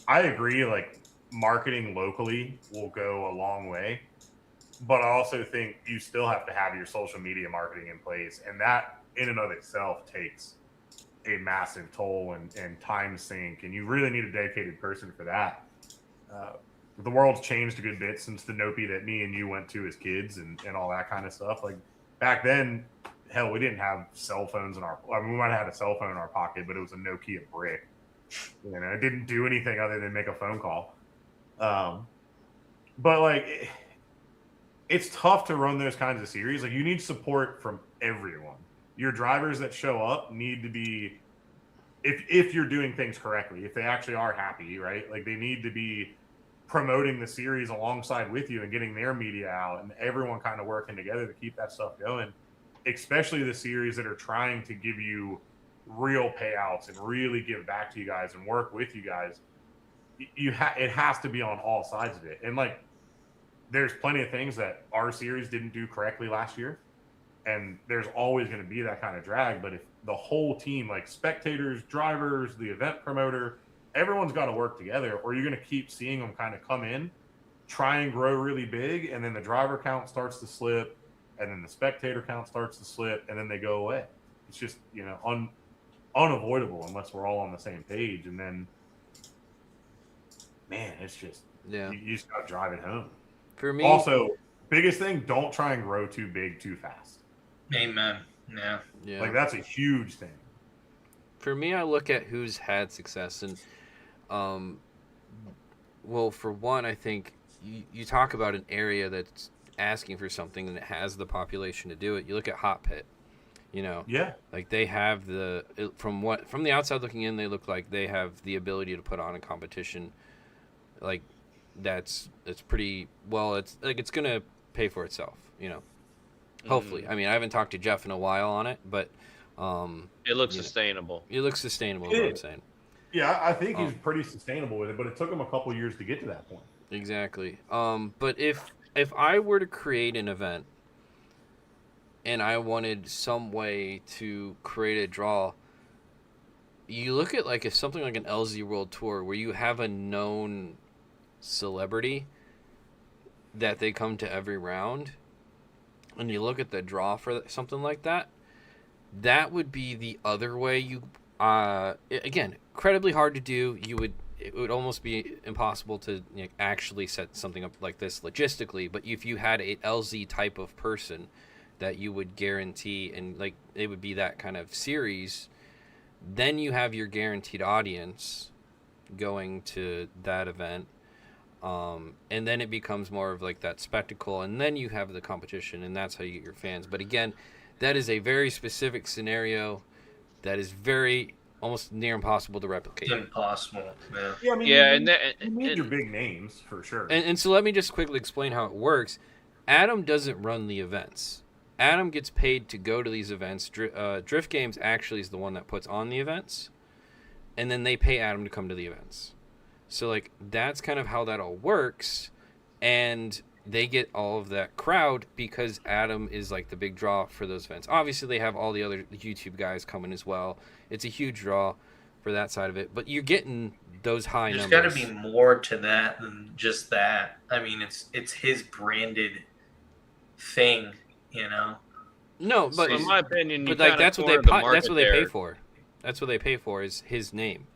I agree, like, marketing locally will go a long way, but I also think you still have to have your social media marketing in place, and that in and of itself takes a massive toll and time sink, and you really need a dedicated person for that. The world's changed a good bit since the Nopi that me and you went to as kids and all that kind of stuff. Like, back then, hell, we didn't have cell phones in our. I mean, we might have had a cell phone in our pocket, but it was a Nokia brick. It didn't do anything other than make a phone call. But like, it's tough to run those kinds of series. Like, you need support from everyone. Your drivers that show up need to be, if you're doing things correctly, if they actually are happy, right? Like, they need to be promoting the series alongside with you and getting their media out, and everyone kind of working together to keep that stuff going. Especially the series that are trying to give you real payouts and really give back to you guys and work with you guys. It has to be on all sides of it. And like, there's plenty of things that our series didn't do correctly last year, and there's always going to be that kind of drag. But if the whole team, like spectators, drivers, the event promoter, everyone's got to work together, or you're going to keep seeing them kind of come in, try and grow really big, and then the driver count starts to slip, and then the spectator count starts to slip, and then they go away. It's just, unavoidable unless we're all on the same page. And then, man, it's just, you just got to drive it home. For me, also, biggest thing, don't try and grow too big too fast. Amen. Yeah. Like, that's a huge thing. For me, I look at who's had success, and well, for one, I think you talk about an area that's asking for something and it has the population to do it. You look at Hot Pit, Yeah. like they have from the outside looking in, they look like they have the ability to put on a competition, like it's pretty well. It's like it's gonna pay for itself, Hopefully. I mean, I haven't talked to Jeff in a while on it, but it looks sustainable. It looks sustainable, is what I'm saying. Yeah, I think he's pretty sustainable with it, but it took him a couple years to get to that point. Exactly. But if I were to create an event and I wanted some way to create a draw, you look at like if something like an LZ World Tour where you have a known celebrity that they come to every round, and you look at the draw for something like that, that would be the other way. You again, incredibly hard to do. It would almost be impossible to actually set something up like this logistically. But if you had a LZ type of person that you would guarantee, and like it would be that kind of series, then you have your guaranteed audience going to that event. And then it becomes more of like that spectacle, and then you have the competition, and that's how you get your fans. But again, that is a very specific scenario that is very almost near impossible to replicate. Impossible, yeah. Yeah, I mean, you need your big names for sure. And so let me just quickly explain how it works. Adam doesn't run the events. Adam gets paid to go to these events. Drift Games actually is the one that puts on the events, and then they pay Adam to come to the events. So like that's kind of how that all works, and they get all of that crowd because Adam is like the big draw for those events. Obviously, they have all the other YouTube guys coming as well. It's a huge draw for that side of it, but you're getting those high numbers. There's got to be more to that than just that. I mean, it's his branded thing, No, but in my opinion, but like that's what they pay for. That's what they pay for is his name.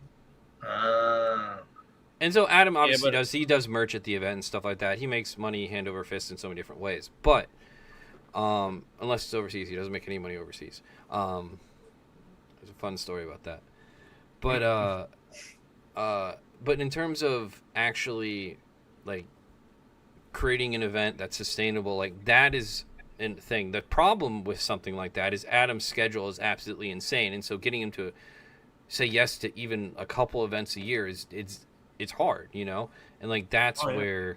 And so Adam obviously does merch at the event and stuff like that. He makes money hand over fist in so many different ways. But unless it's overseas, he doesn't make any money overseas. There's a fun story about that. But in terms of actually like creating an event that's sustainable, like that is a thing. The problem with something like that is Adam's schedule is absolutely insane, and so getting him to say yes to even a couple events a year it's hard, and like that's where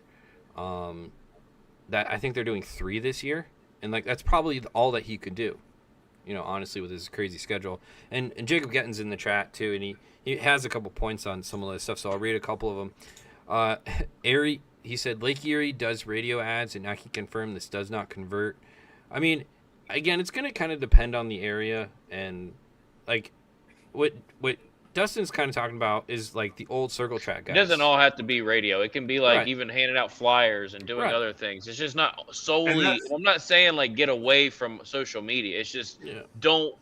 that I think they're doing 3 this year, and like that's probably all that he could do, honestly, with his crazy schedule. And Jacob Getton's in the chat too, and he has a couple points on some of this stuff, so I'll read a couple of them. Erie, he said Lake Erie does radio ads, and I can confirm this does not convert. I mean, again, it's going to kind of depend on the area, and like what Dustin's kind of talking about is like the old circle track guys. It doesn't all have to be radio. It can be like Right. even handing out flyers and doing Right. other things. It's just not solely. I'm not saying like get away from social media. It's just don't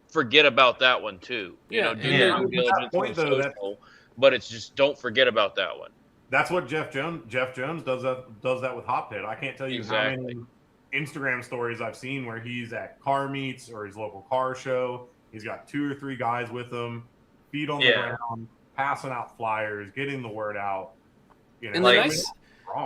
forget about that one too. You know, do your due diligence on social, but it's just don't forget about that one. That's what Jeff Jones does that with Hot Pit. I can't tell you how many Instagram stories I've seen where he's at car meets or his local car show. He's got 2 or 3 guys with him, feet on the ground, passing out flyers, getting the word out. And the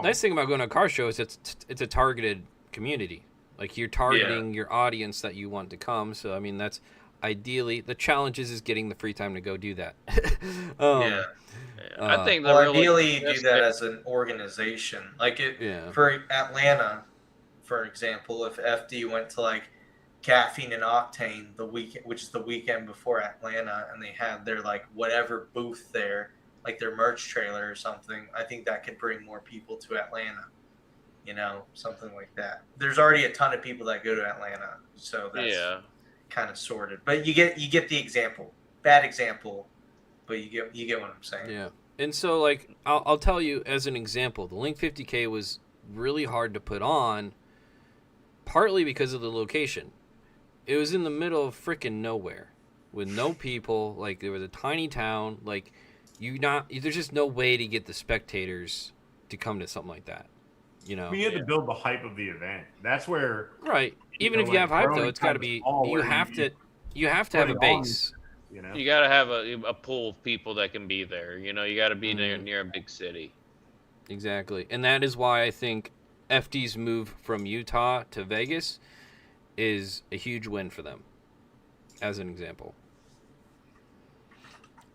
nice thing about going to a car show is it's a targeted community. Like you're targeting your audience that you want to come. So I mean, that's ideally the challenge is getting the free time to go do that. I think ideally you do that as an organization. Like for Atlanta, for example, if FD went to like Caffeine and Octane the weekend, which is the weekend before Atlanta, and they had their like whatever booth there, like their merch trailer or something, I think that could bring more people to Atlanta. Something like that. There's already a ton of people that go to Atlanta, so that's kind of sorted. But you get the example. Bad example, but you get what I'm saying. Yeah. And so like I'll tell you as an example, the Link 50K was really hard to put on, partly because of the location. It was in the middle of freaking nowhere with no people. Like there was a tiny town. Like there's just no way to get the spectators to come to something like that. You had to build the hype of the event. That's where even if you have hype though, it's got to be you have to have a base. You got to have a pool of people that can be there. You got to be near a big city. Exactly, and that is why I think FD's move from Utah to Vegas is a huge win for them. As an example,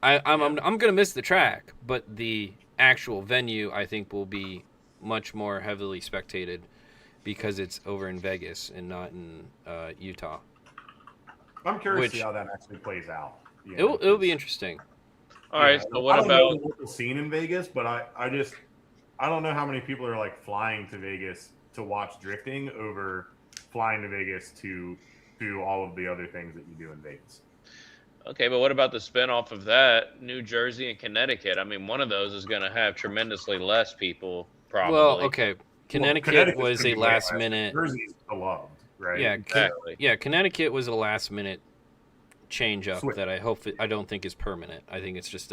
I'm gonna miss the track, but the actual venue I think will be much more heavily spectated because it's over in Vegas and not in Utah. I'm curious to see how that actually plays out. It'll be interesting. All right, so what about the scene in Vegas? But I don't know how many people are like flying to Vegas to watch drifting over flying to Vegas to do all of the other things that you do in Vegas. Okay, but what about the spinoff of that, New Jersey and Connecticut? I mean, one of those is going to have tremendously less people, probably. Well, okay, Connecticut was a last minute. Jersey's beloved, right? Yeah, exactly. Connecticut was a last minute change up that I don't think is permanent. I think it's just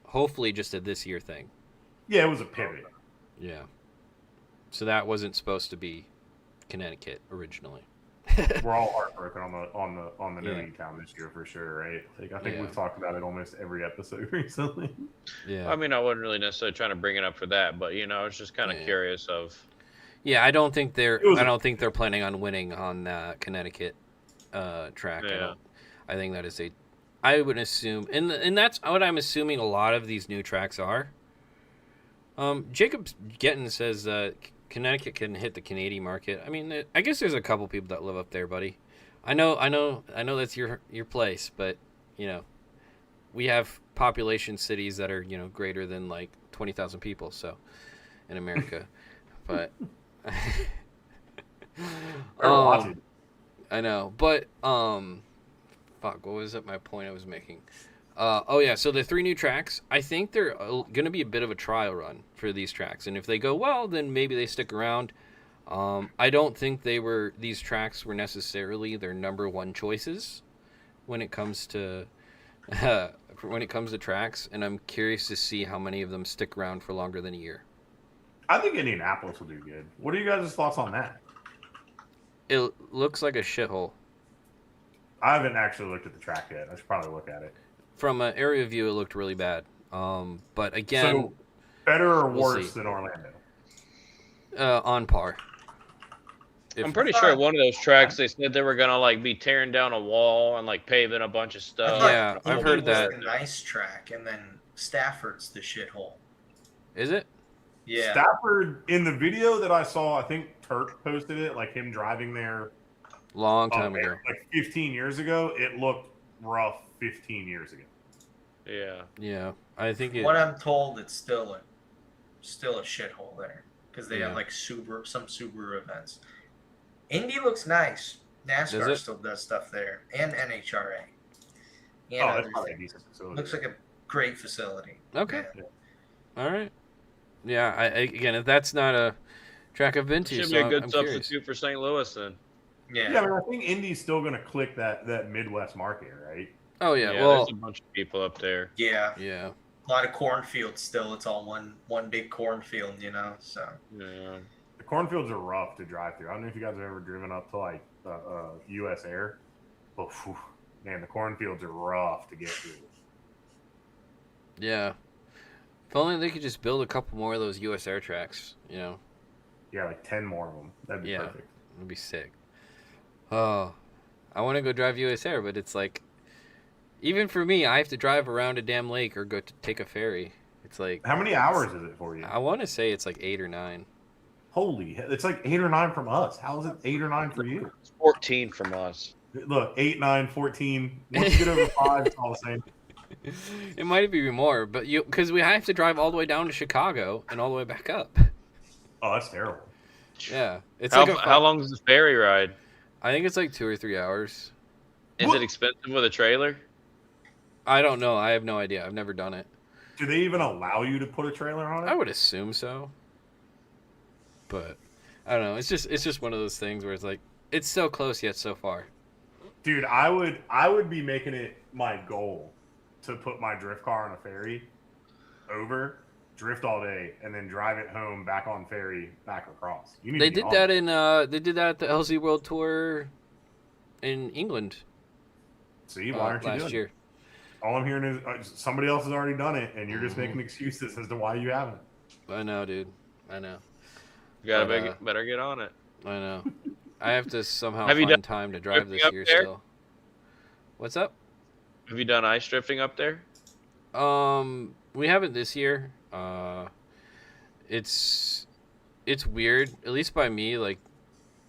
hopefully just a this year thing. Yeah, it was a pivot. Yeah. So that wasn't supposed to be Connecticut originally. We're all heartbroken on the new town this year for sure, right? Like I think we've talked about it almost every episode recently. Yeah. I mean, I wasn't really necessarily trying to bring it up for that, but I was just kind of curious of. Yeah, I don't think they're planning on winning on Connecticut track. Yeah. I think that is I would assume, and that's what I'm assuming a lot of these new tracks are. Jacob Getton says Connecticut can hit the Canadian market. I mean, I guess there's a couple people that live up there, buddy. I know that's your place, but we have population cities that are greater than like 20,000 people. So in America, but I know, but fuck, what was it? My point I was making. So the 3 new tracks, I think they're going to be a bit of a trial run for these tracks. And if they go well, then maybe they stick around. I don't think these tracks were necessarily their number one choices when it comes to tracks. And I'm curious to see how many of them stick around for longer than a year. I think Indianapolis will do good. What are you guys' thoughts on that? It looks like a shithole. I haven't actually looked at the track yet. I should probably look at it. From an area view, it looked really bad. But again, so better or worse than Orlando? On par. I'm pretty sure one of those tracks they said they were gonna like be tearing down a wall and like paving a bunch of stuff. Yeah, I've heard that. It was a nice track, and then Stafford's the shithole. Is it? Yeah. Stafford in the video that I saw, I think Turk posted it, like him driving there Long time ago. Like 15 years ago, it looked rough 15 years ago. Yeah. Yeah, I think it. What I'm told, it's still a shithole there because they Yeah. have like some Subaru events. Indy looks nice. Does NASCAR it? still does stuff there, and NHRA. And Oh, other that's probably a things. decent facility. Looks like a great facility. Okay. Yeah. All right. Yeah, again, if that's not a track I've been to, Should so be a good I'm substitute curious. for St. Louis then. Yeah. Yeah, but I think Indy's still going to click that Midwest market, right? Oh yeah, Yeah, well, there's a bunch of people up there. Yeah. yeah. A lot of cornfields still. It's all one big cornfield, So. Yeah. The cornfields are rough to drive through. I don't know if you guys have ever driven up to like U.S. Air, but man, the cornfields are rough to get through. Yeah. If only they could just build a couple more of those U.S. air tracks, Yeah, like 10 more of them. That'd be perfect. It'd be sick. Oh, I want to go drive U.S. Air, but it's like, even for me, I have to drive around a damn lake or go to take a ferry. It's like, How many hours is it for you? I want to say it's like 8 or 9. Holy, it's like 8 or 9 from us. How is it 8 or 9 for you? It's 14 from us. Look, 8, 9, 14. Once you get over 5, it's all the same. It might be more, but because we have to drive all the way down to Chicago and all the way back up. Oh, that's terrible. Yeah, it's How long is the ferry ride? I think it's like 2 or 3 hours. Is it expensive with a trailer? I don't know. I have no idea. I've never done it. Do they even allow you to put a trailer on it? I would assume so, but I don't know. It's just one of those things where it's like it's so close yet so far. Dude, I would be making it my goal to put my drift car on a ferry over, drift all day, and then drive it home back on ferry back across. They did that at the LZ World Tour in England. See, why aren't you last doing year? it? All I'm hearing is somebody else has already done it, and you're just making excuses as to why you haven't. I know, dude. I know. You gotta better get on it. I know. I have to somehow Have you find done time to drive this drifting year up there? still. What's up? Have you done ice drifting up there? We haven't this year. It's weird, at least by me. Like,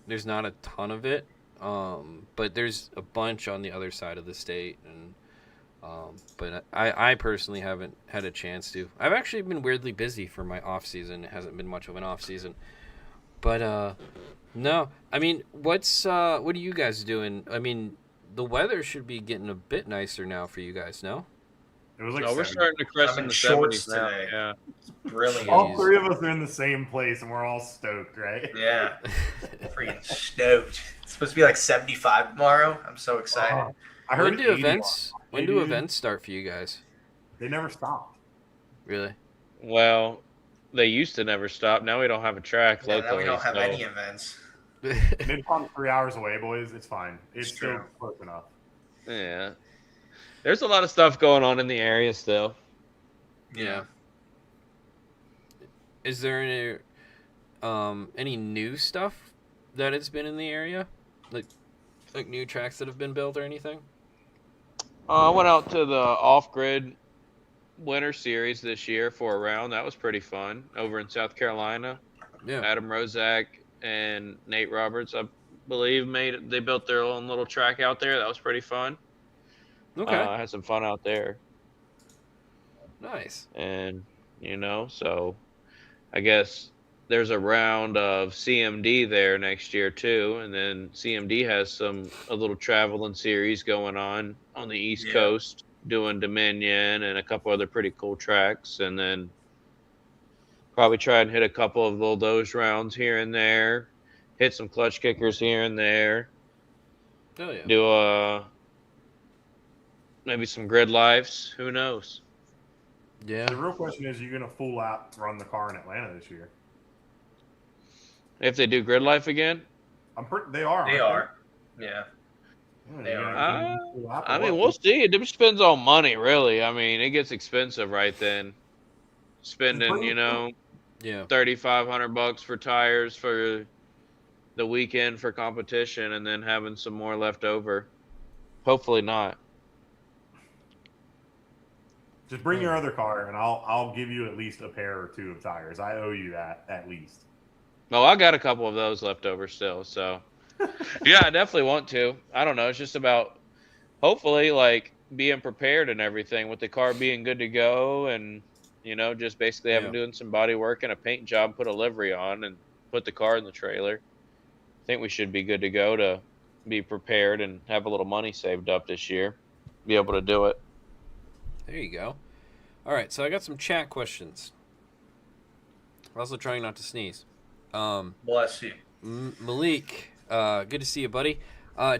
there's not a ton of it. But there's a bunch on the other side of the state, and but I personally haven't had a chance to. I've actually been weirdly busy for my off season. It hasn't been much of an off season, but no. I mean, what are you guys doing? I mean, the weather should be getting a bit nicer now for you guys, no? It was like We're 70. starting to crest I'm in in the shorts 70s now. today. Yeah. It's brilliant. All three of us are in the same place, and we're all stoked, right? Yeah. Freaking stoked. It's supposed to be like 75 tomorrow. I'm so excited. I heard When do 80 events? on When do dude. events start for you guys? They never stopped. Really? Well, they used to never stop. Now we don't have a track Yeah, locally. now we don't have so- any events. Mid-Pond's 3 hours away, boys. It's fine. It's It's still true. close enough. Yeah. There's a lot of stuff going on in the area still. Yeah. Is there any new stuff that has been in the area, like new tracks that have been built or anything? I went out to the off-grid winter series this year for a round. That was pretty fun over in South Carolina. Yeah. Adam Rozak and Nate Roberts, I believe, they built their own little track out there. That was pretty fun. Okay. I had some fun out there. Nice. And, so I guess there's a round of CMD there next year too. And then CMD has a little traveling series going on the East Coast, doing Dominion and a couple other pretty cool tracks. And then probably try and hit a couple of those rounds here and there, hit some clutch kickers here and there. Oh yeah. Do maybe some grid lives. Who knows? Yeah. The real question is, are you going to full out run the car in Atlanta this year? If they do grid life again, They are. They are. Yeah. They are. I mean, we'll see. It just depends on money, really. I mean, it gets expensive right then. Spending, Yeah. $3,500 for tires for the weekend for competition, and then having some more left over. Hopefully not. Just bring your other car, and I'll give you at least a pair or two of tires. I owe you that at least. Oh, I got a couple of those left over still, so Yeah, I definitely want to. I don't know. It's just about hopefully like being prepared and everything with the car being good to go, and just basically having doing some body work and a paint job, put a livery on, and put the car in the trailer. I think we should be good to go to be prepared and have a little money saved up this year, be able to do it. There you go. All right, so I got some chat questions. I'm also trying not to sneeze. Bless you. Malik, good to see you, buddy.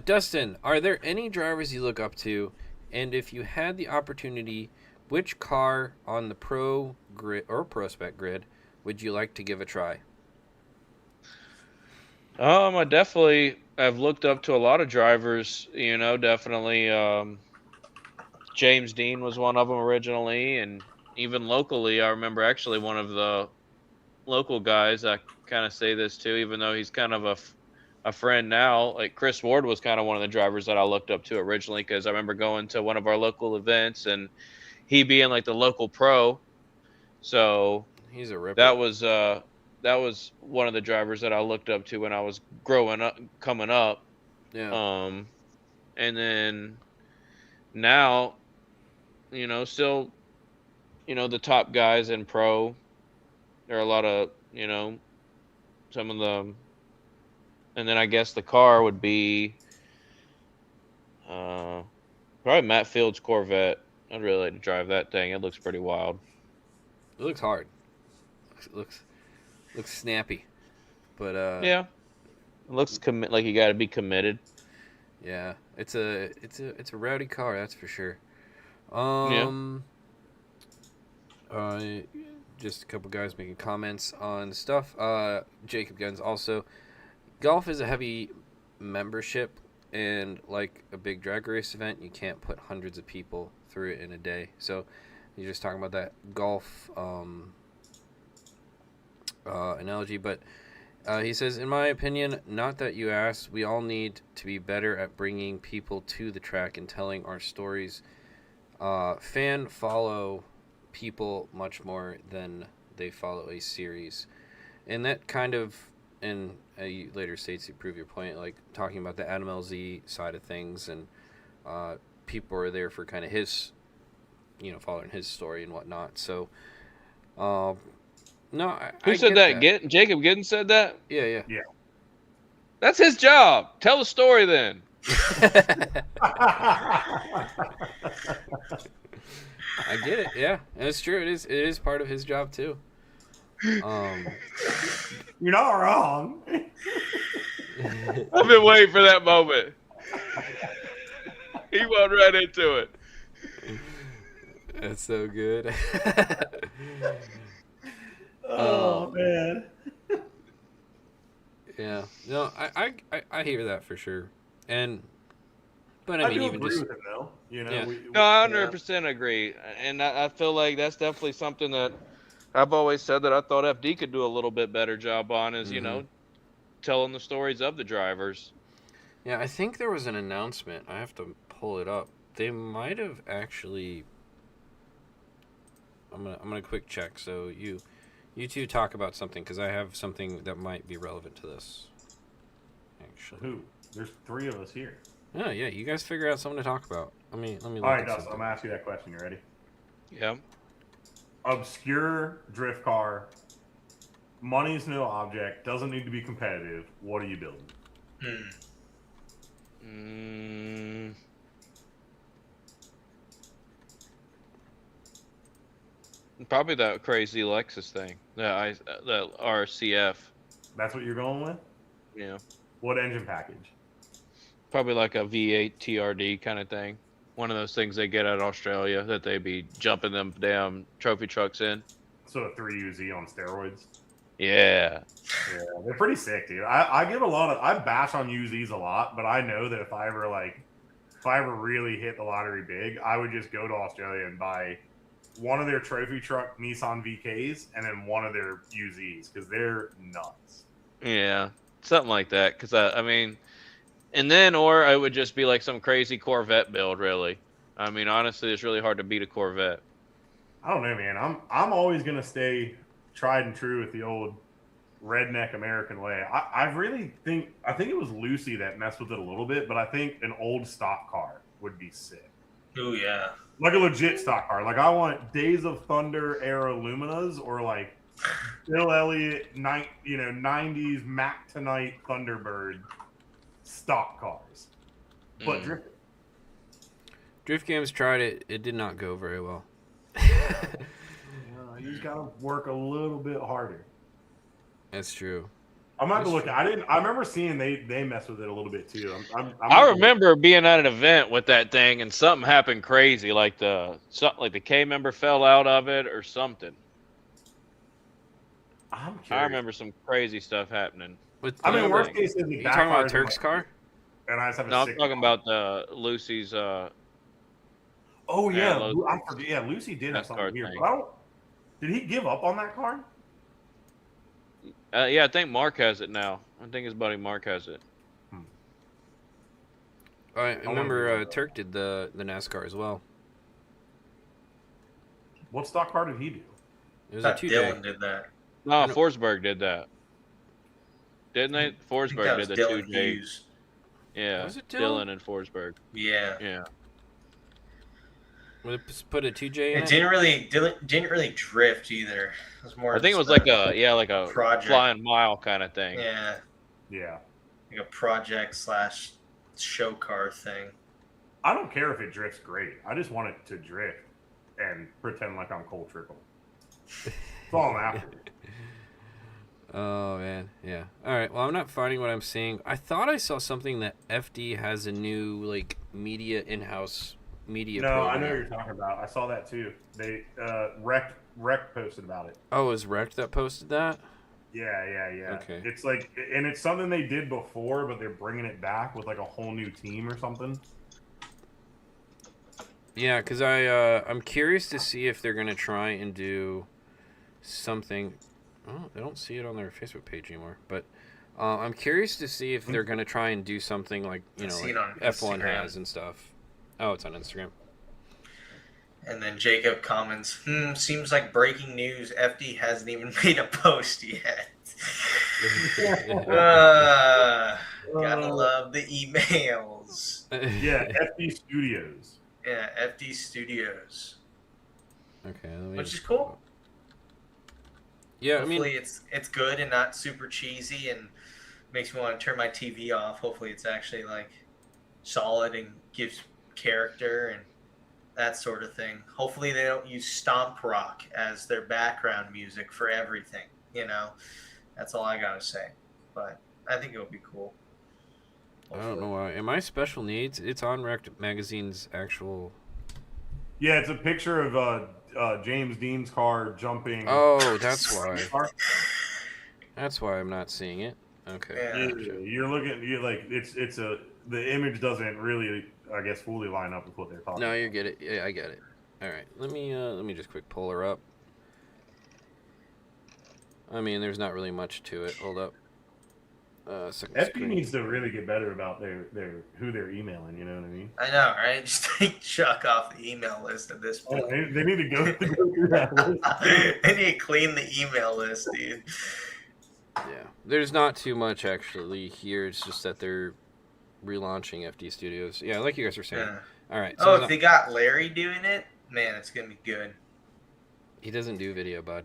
Dustin, are there any drivers you look up to? And if you had the opportunity, which car on the Pro grid or Prospec grid would you like to give a try? I definitely have looked up to a lot of drivers. Definitely. James Dean was one of them originally, and even locally, I remember actually one of the local guys. I kind of say this too, even though he's kind of a friend now. Like Chris Ward was kind of one of the drivers that I looked up to originally, because I remember going to one of our local events and he being like the local pro. So he's a ripper. That was one of the drivers that I looked up to when I was coming up. Yeah. And then now, still, the top guys in pro. There are a lot of, some of them. And then I guess the car would be probably Matt Field's Corvette. I'd really like to drive that thing. It looks pretty wild. It looks hard. It looks snappy. But yeah. It looks like you got to be committed. Yeah. It's a rowdy car, that's for sure. Just a couple guys making comments on stuff. Jacob Guns also. Golf is a heavy membership, and like a big drag race event, you can't put hundreds of people through it in a day. So you're just talking about that golf analogy. But he says, in my opinion, not that you asked, we all need to be better at bringing people to the track and telling our stories. Fan follow people much more than they follow a series, and that kind of in later states you prove your point, like talking about the Adam LZ side of things, and people are there for kind of his, following his story and whatnot. So no, who said that? Jacob Giddens said that? Yeah. That's his job. Tell the story then. I get it. Yeah, and it's true. It is part of his job too. You're not wrong. I've been waiting for that moment. He went right into it. That's so good. Man. Yeah. No, I hear that for sure. But I mean, do even agree just with him, though. Yeah. No, I 100% agree, and I feel like that's definitely something that I've always said that I thought FD could do a little bit better job on, is telling the stories of the drivers. Yeah, I think there was an announcement. I have to pull it up. They might have actually. I'm gonna quick check. So you two talk about something, because I have something that might be relevant to this. Actually, who? There's 3 of us here. Oh yeah, you guys figure out something to talk about. Let me. All right, Dustin, I'm gonna ask you that question. You ready? Yeah. Obscure drift car. Money's no object. Doesn't need to be competitive. What are you building? Probably that crazy Lexus thing. The RCF. That's what you're going with? Yeah. What engine package? Probably like a V8 TRD kind of thing. One of those things they get out of Australia that they be jumping them damn trophy trucks in. So a 3UZ on steroids? Yeah. Yeah, they're pretty sick, dude. I bash on UZs a lot, but I know that if I ever really hit the lottery big, I would just go to Australia and buy one of their trophy truck Nissan VKs and then one of their UZs, because they're nuts. Yeah, something like that. Because I mean, and then or I would just be like some crazy Corvette build. Really, I mean, honestly, it's really hard to beat a Corvette. I don't know, man. I'm always gonna stay tried and true with the old redneck American way. I think it was Lucy that messed with it a little bit, but I think an old stock car would be sick. Oh yeah. Like a legit stock car. Like I want Days of Thunder era Luminas or like Bill Elliott 90s Mac Tonight Thunderbird stock cars. But Drift Games tried it. It did not go very well. You just gotta work a little bit harder. That's true. I'm not looking. I remember seeing they mess with it a little bit too. I remember being at an event with that thing and something happened crazy, like the K member fell out of it or something. I'm curious. I remember some crazy stuff happening. Worst case is you talking about Turk's car? And I just have No, I'm talking about the Lucy's. Oh yeah, Yeah, I forget. Yeah, Lucy did have something weird. thing. But did he give up on that car? Yeah, I think Mark has it now. I think his buddy Mark has it. I remember Turk did the NASCAR as well. What stock car did he do? It was a 2-day. Dylan did that. No, Forsberg did that. Didn't they? I think Forsberg that did was the Dylan 2 day. Hughes. Yeah, Was it Dylan? Dylan and Forsberg. Yeah. Yeah. Put a 2J in It didn't really drift either. It was more. I think it was just like a project. flying mile kind of thing. Yeah, Yeah. like a project / show car thing. I don't care if it drifts great. I just want it to drift and pretend like I'm Cole Trickle. That's all I'm after. Oh man, yeah. All right. Well, I'm not finding what I'm seeing. I thought I saw something that FD has a new like media in-house media. No, program. I know what you're talking about. I saw that too. They Rec posted about it. Oh, it was Rect that posted that? Yeah. Okay. It's like, and it's something they did before, but they're bringing it back with like a whole new team or something. Yeah, because I'm curious to see if they're gonna try and do something. Oh, I don't see it on their Facebook page anymore, but I'm curious to see if they're gonna try and do something like like F1 Instagram. has and stuff. Oh, it's on Instagram. And then Jacob comments, seems like breaking news. FD hasn't even made a post yet. Gotta love the emails. Yeah, FD Studios. Yeah, FD Studios. Okay, Which is cool. Yeah, Hopefully it's good and not super cheesy and makes me want to turn my TV off. Hopefully it's actually like solid and gives character and that sort of thing. Hopefully they don't use stomp rock as their background music for everything, That's all I gotta say. But I think it would be cool. I don't know why. Am I special needs? It's on Rect Magazine's actual. Yeah, it's a picture of James Dean's car jumping. Oh, that's why. That's why I'm not seeing it. Okay. Yeah. You're looking. You're like the image doesn't really, I guess, fully line up with what they're talking. No, you get it. Yeah, I get it. All right. Let me just quick pull her up. I mean, there's not really much to it. Hold up. Second FD screen. needs to really get better about their who they're emailing. You know what I mean? I know, right? Just take Chuck off the email list at this point. They need to go through that list. They need to clean the email list, dude. Yeah. There's not too much actually here. It's just that they're relaunching FD Studios. Yeah, like you guys were saying. Yeah. All right. Oh, if they got Larry doing it, man, it's gonna be good. He doesn't do video, bud.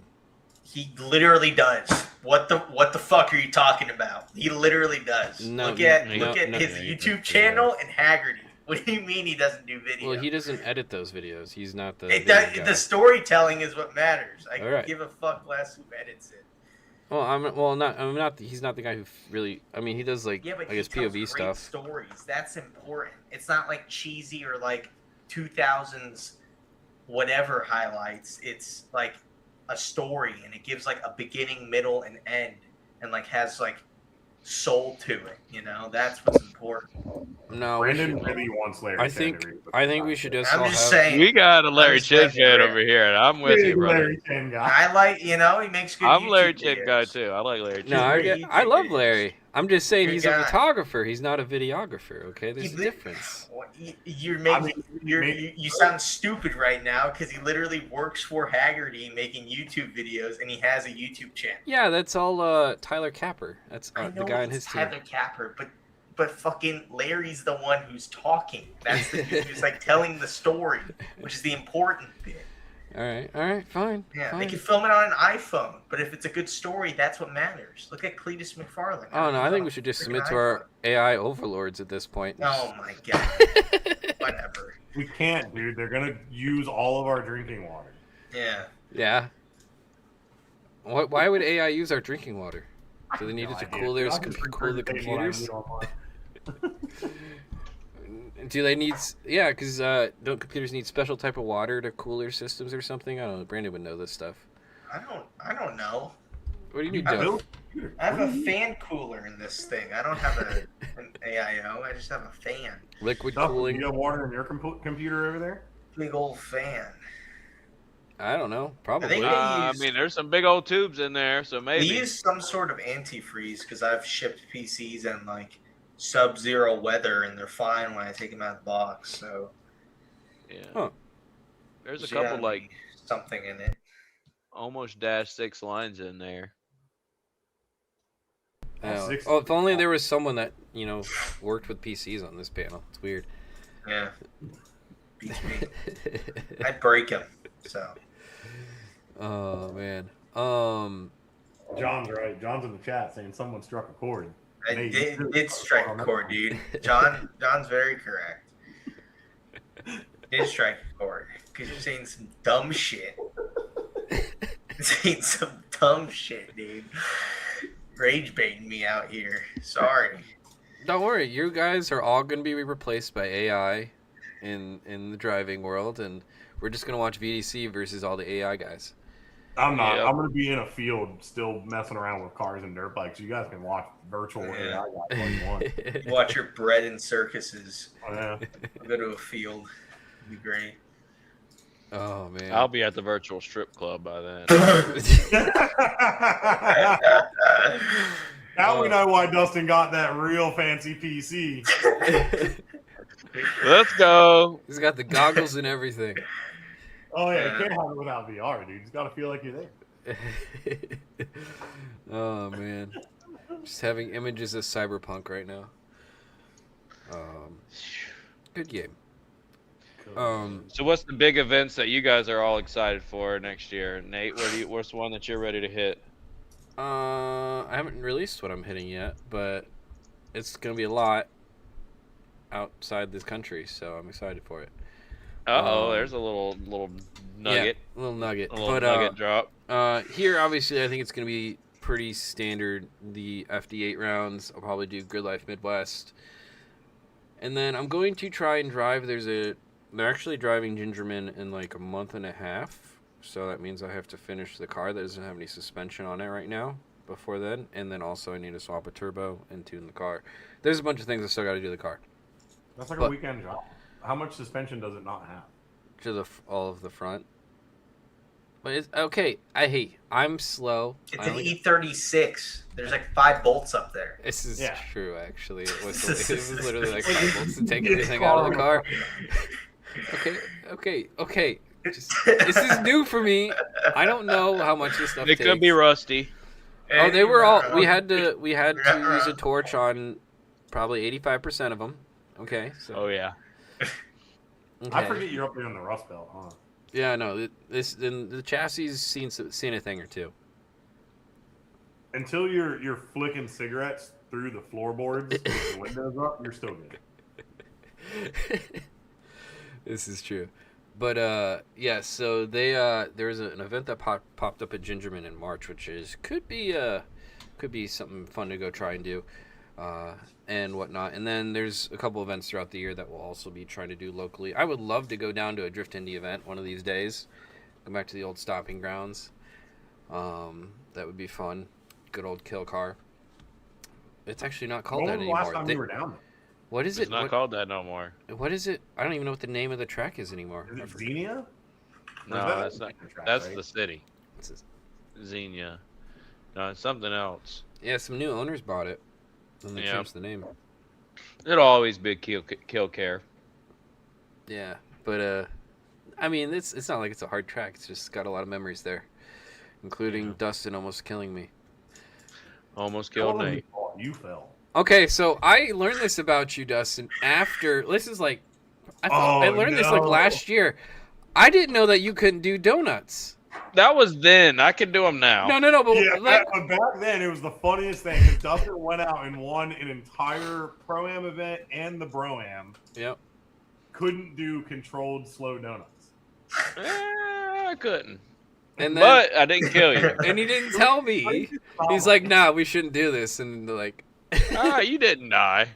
He literally does. What the fuck are you talking about? He literally does. No, look at no, his no, YouTube channel and Haggerty. What do you mean he doesn't do video? Well, he doesn't edit those videos. He's not the. The storytelling is what matters. I All right. give a fuck less who edits it. I'm not. He's not the guy who really. I mean, he does like Yeah, but I guess he tells POV great stuff. stories. That's important. It's not like cheesy or like 2000s whatever highlights. It's like a story, and it gives like a beginning, middle, and end, and like has like soul to it. That's what's important. No, Brandon really wants Larry. I think we should just. I'm all just have, saying. We got a Larry just Chin saying, fan Larry. over here, and I'm with you, brother. Larry Chen guy. I like, he makes good. I'm a Larry YouTube Chin videos. guy too. I like Larry Chin. No, I love Larry. I'm just saying Good he's guy. a photographer. He's not a videographer. Okay, there's a He- difference. You're I making mean, you sound stupid right now because he literally works for Haggerty making YouTube videos and he has a YouTube channel. Yeah, that's all Tyler Capper. That's I the know guy on it's his team. Tyler Capper, but fucking Larry's the one who's talking. That's the dude who's like telling the story, which is the important bit. All right, fine. Yeah, fine. they can film it on an iPhone, but if it's a good story, that's what matters. Look at Cletus McFarlane. Oh no, I think we should just submit to our AI overlords at this point. Oh my god. Whatever. We can't, dude. They're gonna use all of our drinking water. Yeah. Yeah. Why would AI use our drinking water? Do they need it to cool the computers? Do they need? Yeah, because don't computers need special type of water to cool their systems or something? I don't know. Brandon would know this stuff. I don't know. What do you mean, Joe? I have a fan cooler in this thing. I don't have an AIO. I just have a fan. Liquid Dustin, cooling. you got water in your computer over there? Big old fan. I don't know. Probably. I mean, there's some big old tubes in there, so maybe. We use some sort of antifreeze because I've shipped PCs in like sub-zero weather and they're fine when I take them out of the box. So Yeah. Huh. There's a couple like something in it. almost -6 lines in there. Oh, if only there was someone that worked with PCs on this panel. It's weird. Yeah. Beats me. I'd break him. So. Oh man. John's right. John's in the chat saying someone struck a chord. I did strike a chord, dude. John's very correct. Did strike a chord because you're saying some dumb shit. Saying some dumb shit, dude. Rage baiting me out here. Sorry. Don't worry, you guys are all going to be replaced by AI in the driving world, and we're just going to watch VDC versus all the AI guys. I'm not. Yep. I'm going to be in a field still messing around with cars and dirt bikes. You guys can watch virtual AI guys all you want. Watch your bread and circuses. Oh, yeah. I'll go to a field. It'd be great. Oh man. I'll be at the virtual strip club by then. Now we know why Dustin got that real fancy PC. Let's go. He's got the goggles and everything. Oh yeah, you can't have it without VR, dude. You just gotta feel like you're there. Oh man. Just having images of Cyberpunk right now. Good game. So what's the big events that you guys are all excited for next year? Nate, what's the one that you're ready to hit? I haven't released what I'm hitting yet, but it's gonna be a lot outside this country, so I'm excited for it. There's a little nugget. Yeah, a little nugget. A little nugget drop. Here, obviously, I think it's gonna be pretty standard. The FD8 rounds. I'll probably do Grid Life Midwest, and then I'm going to try and drive. They're actually driving Gingerman in like a month and a half, so that means I have to finish the car that doesn't have any suspension on it right now before then, and then also I need to swap a turbo and tune the car. There's a bunch of things I still got to do to the car. That's like a weekend job. How much suspension does it not have? To all of the front. But it's okay. I'm slow. It's an E36. There's like 5 bolts up there. This is true, actually. It was literally like 5 bolts to take everything out of the car. Okay. This is new for me. I don't know how much this stuff takes. It could be rusty. Oh, they were all. We had to use a torch on probably 85% of them. Okay. So. Oh yeah. Okay. I forget you're up there in the Rust Belt, huh? Yeah, no. The chassis seen a thing or two. Until you're flicking cigarettes through the floorboards with the windows up, you're still good. This is true. But so they there was an event that popped up at Gingerman in March, which could be something fun to go try and do, and whatnot. And then there's a couple events throughout the year that we'll also be trying to do locally. I would love to go down to a Drift Indy event one of these days. Go back to the old stomping grounds. That would be fun. Good old kill car. It's actually not called that anymore. When was the last time you were down there? What is it? It's not called that no more. What is it? I don't even know what the name of the track is anymore. Is it Xenia? No, that's not. Track, That's right? the city. Xenia. No, it's something else. Yeah, some new owners bought it. Then they changed the name. It'll always be kill care. Yeah, but I mean, it's not like it's a hard track. It's just got a lot of memories there, including Dustin almost killing me. Almost killed Nate. You fell. Okay, so I learned this about you, Dustin. After this is like, I learned this like last year. I didn't know that you couldn't do donuts. That was then. I can do them now. No. But Yeah, like, but back then it was the funniest thing because Dustin went out and won an entire Pro-Am event and the Bro-Am. Yep. Couldn't do controlled slow donuts. I couldn't. And then, But I didn't kill you. and he didn't tell me. He's like, nah, we shouldn't do this. And like, You didn't die.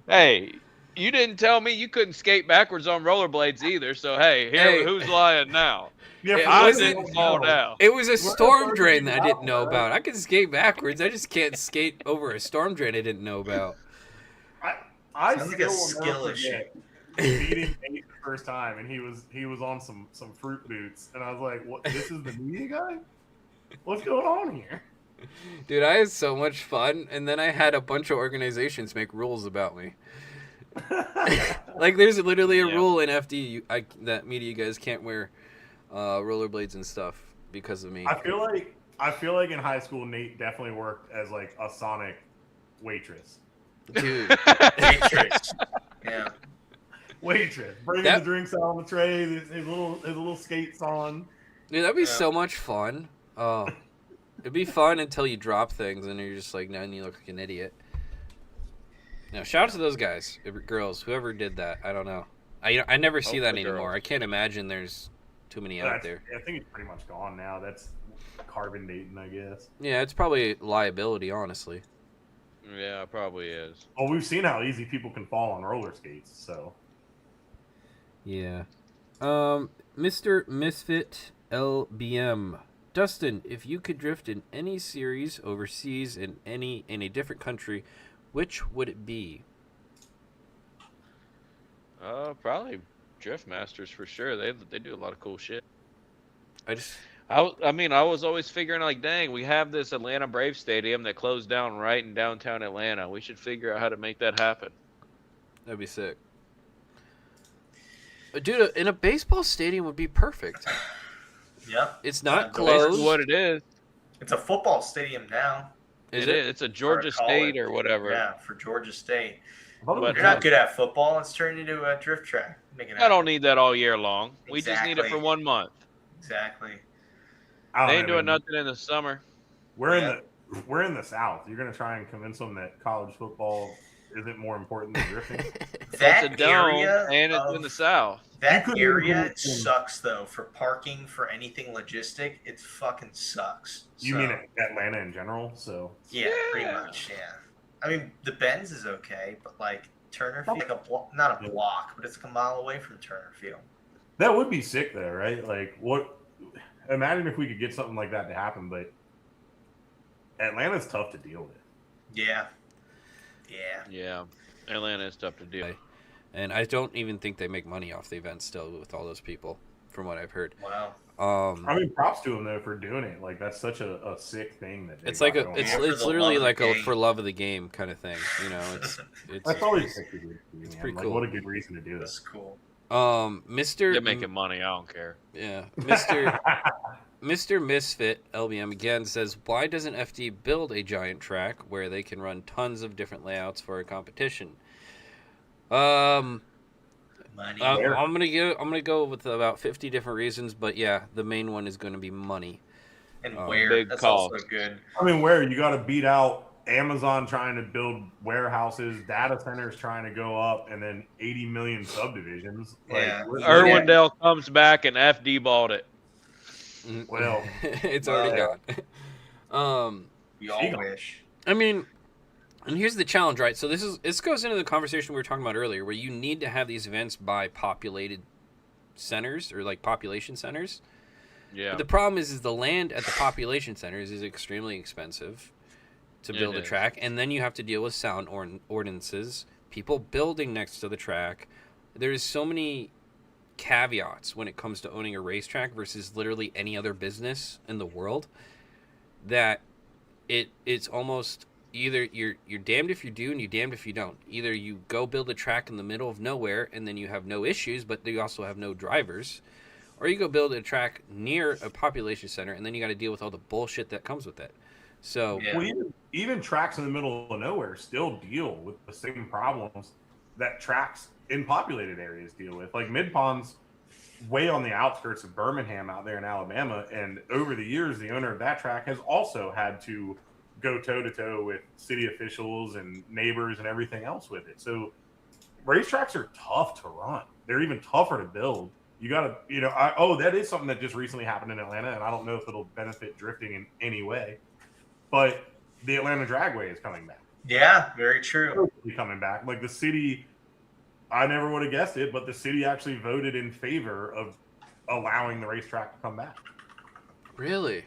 Hey, you didn't tell me you couldn't skate backwards on rollerblades either. So hey, who's lying now? Yeah, I didn't fall down. It was a storm drain that I didn't know about. I can skate backwards. I just can't skate over a storm drain I didn't know about. I Sounds like still a will skill never issue. forget beating Nate the first time, and he was on some Fruit Boots, and I was like, "What? This is the media guy? What's going on here?" Dude, I had so much fun, and then I had a bunch of organizations make rules about me. Like, there's literally a rule in FD that media guys can't wear rollerblades and stuff because of me. I feel like in high school, Nate definitely worked as like a Sonic waitress. Dude, Matrix. Yeah. Waitress, bringing the drinks out on the tray, his little skates on. Dude, that'd be so much fun. Oh, it'd be fun until you drop things and you're just like, now you look like an idiot. Now, shout out to those guys, girls, whoever did that. I don't know. I never see that anymore. I can't imagine there's too many out there. I think it's pretty much gone now. That's carbon dating, I guess. Yeah, it's probably liability, honestly. Yeah, it probably is. Well, we've seen how easy people can fall on roller skates, so. Yeah. Mr. Misfit LBM. Dustin, if you could drift in any series overseas in a different country, which would it be? Probably Drift Masters for sure. They do a lot of cool shit. I was always figuring like, dang, we have this Atlanta Braves stadium that closed down right in downtown Atlanta. We should figure out how to make that happen. That'd be sick. Dude, in a baseball stadium would be perfect. Yep. It's not Basically closed. what it is. It's a football stadium now. Is it? It's a Georgia State or whatever. Yeah, for Georgia State. But You're not good at football. Let's turn it into a drift track. Make it I don't need that all year long. We just need it Exactly. for 1 month. Exactly. They ain't doing nothing in the summer. We're in the South. You're gonna try and convince them that college football isn't more important than drifting. It's a That dome, area and it's in the South. That You area couldn't- sucks though for parking for anything logistic. It fucking sucks. You So, mean Atlanta in general? So Yeah, pretty Yeah. much. Yeah. I mean, the Benz is okay, but like Turner Field, not a block, but it's like a mile away from Turner Field. that would be sick, though, right? Like, what? Imagine if we could get something like that to happen, but Atlanta's tough to deal with. Yeah. Yeah. Yeah, Atlanta is tough to do. And I don't even think they make money off the event still with all those people, from what I've heard. Wow. I mean, props to them though for doing it. Like, that's such a sick thing that It's like Yeah, it's for the literally love of like the a game. for love of the game kind of thing. You know, it's That's always sick to do. it's pretty like, cool. What a good reason to do That's this. cool. Mr. They're making money. I don't care. Yeah, Mr. Misfit LBM again says, why doesn't FD build a giant track where they can run tons of different layouts for a competition? Money. I'm gonna go with about 50 different reasons, but yeah, the main one is going to be money. And Oh, where? big That's cost. also good. I mean, where you got to beat out Amazon trying to build warehouses, data centers trying to go up, and then 80 million subdivisions. Yeah. Irwindale comes back and FD bought it. Well, it's already gone. We all wish. I mean, and here's the challenge, right? So this goes into the conversation we were talking about earlier, where you need to have these events by populated centers or like population centers. Yeah. But the problem is the land at the population centers is extremely expensive to build a is. track, and then you have to deal with sound ordinances, people building next to the track. There's so many caveats when it comes to owning a racetrack versus literally any other business in the world that it's almost either you're damned if you do and you're damned if you don't. Either you go build a track in the middle of nowhere and then you have no issues, but you also have no drivers, or you go build a track near a population center and then you got to deal with all the bullshit that comes with that. So Yeah. Well, even tracks in the middle of nowhere still deal with the same problems that tracks in populated areas deal with. Like Mid-Pond's way on the outskirts of Birmingham out there in Alabama, and over the years, the owner of that track has also had to go toe-to-toe with city officials and neighbors and everything else with it. So racetracks are tough to run. They're even tougher to build. You got to, that is something that just recently happened in Atlanta, and I don't know if it'll benefit drifting in any way, but the Atlanta Dragway is coming back. Yeah, very true. Coming back. Like the city, I never would have guessed it, but the city actually voted in favor of allowing the racetrack to come back. really,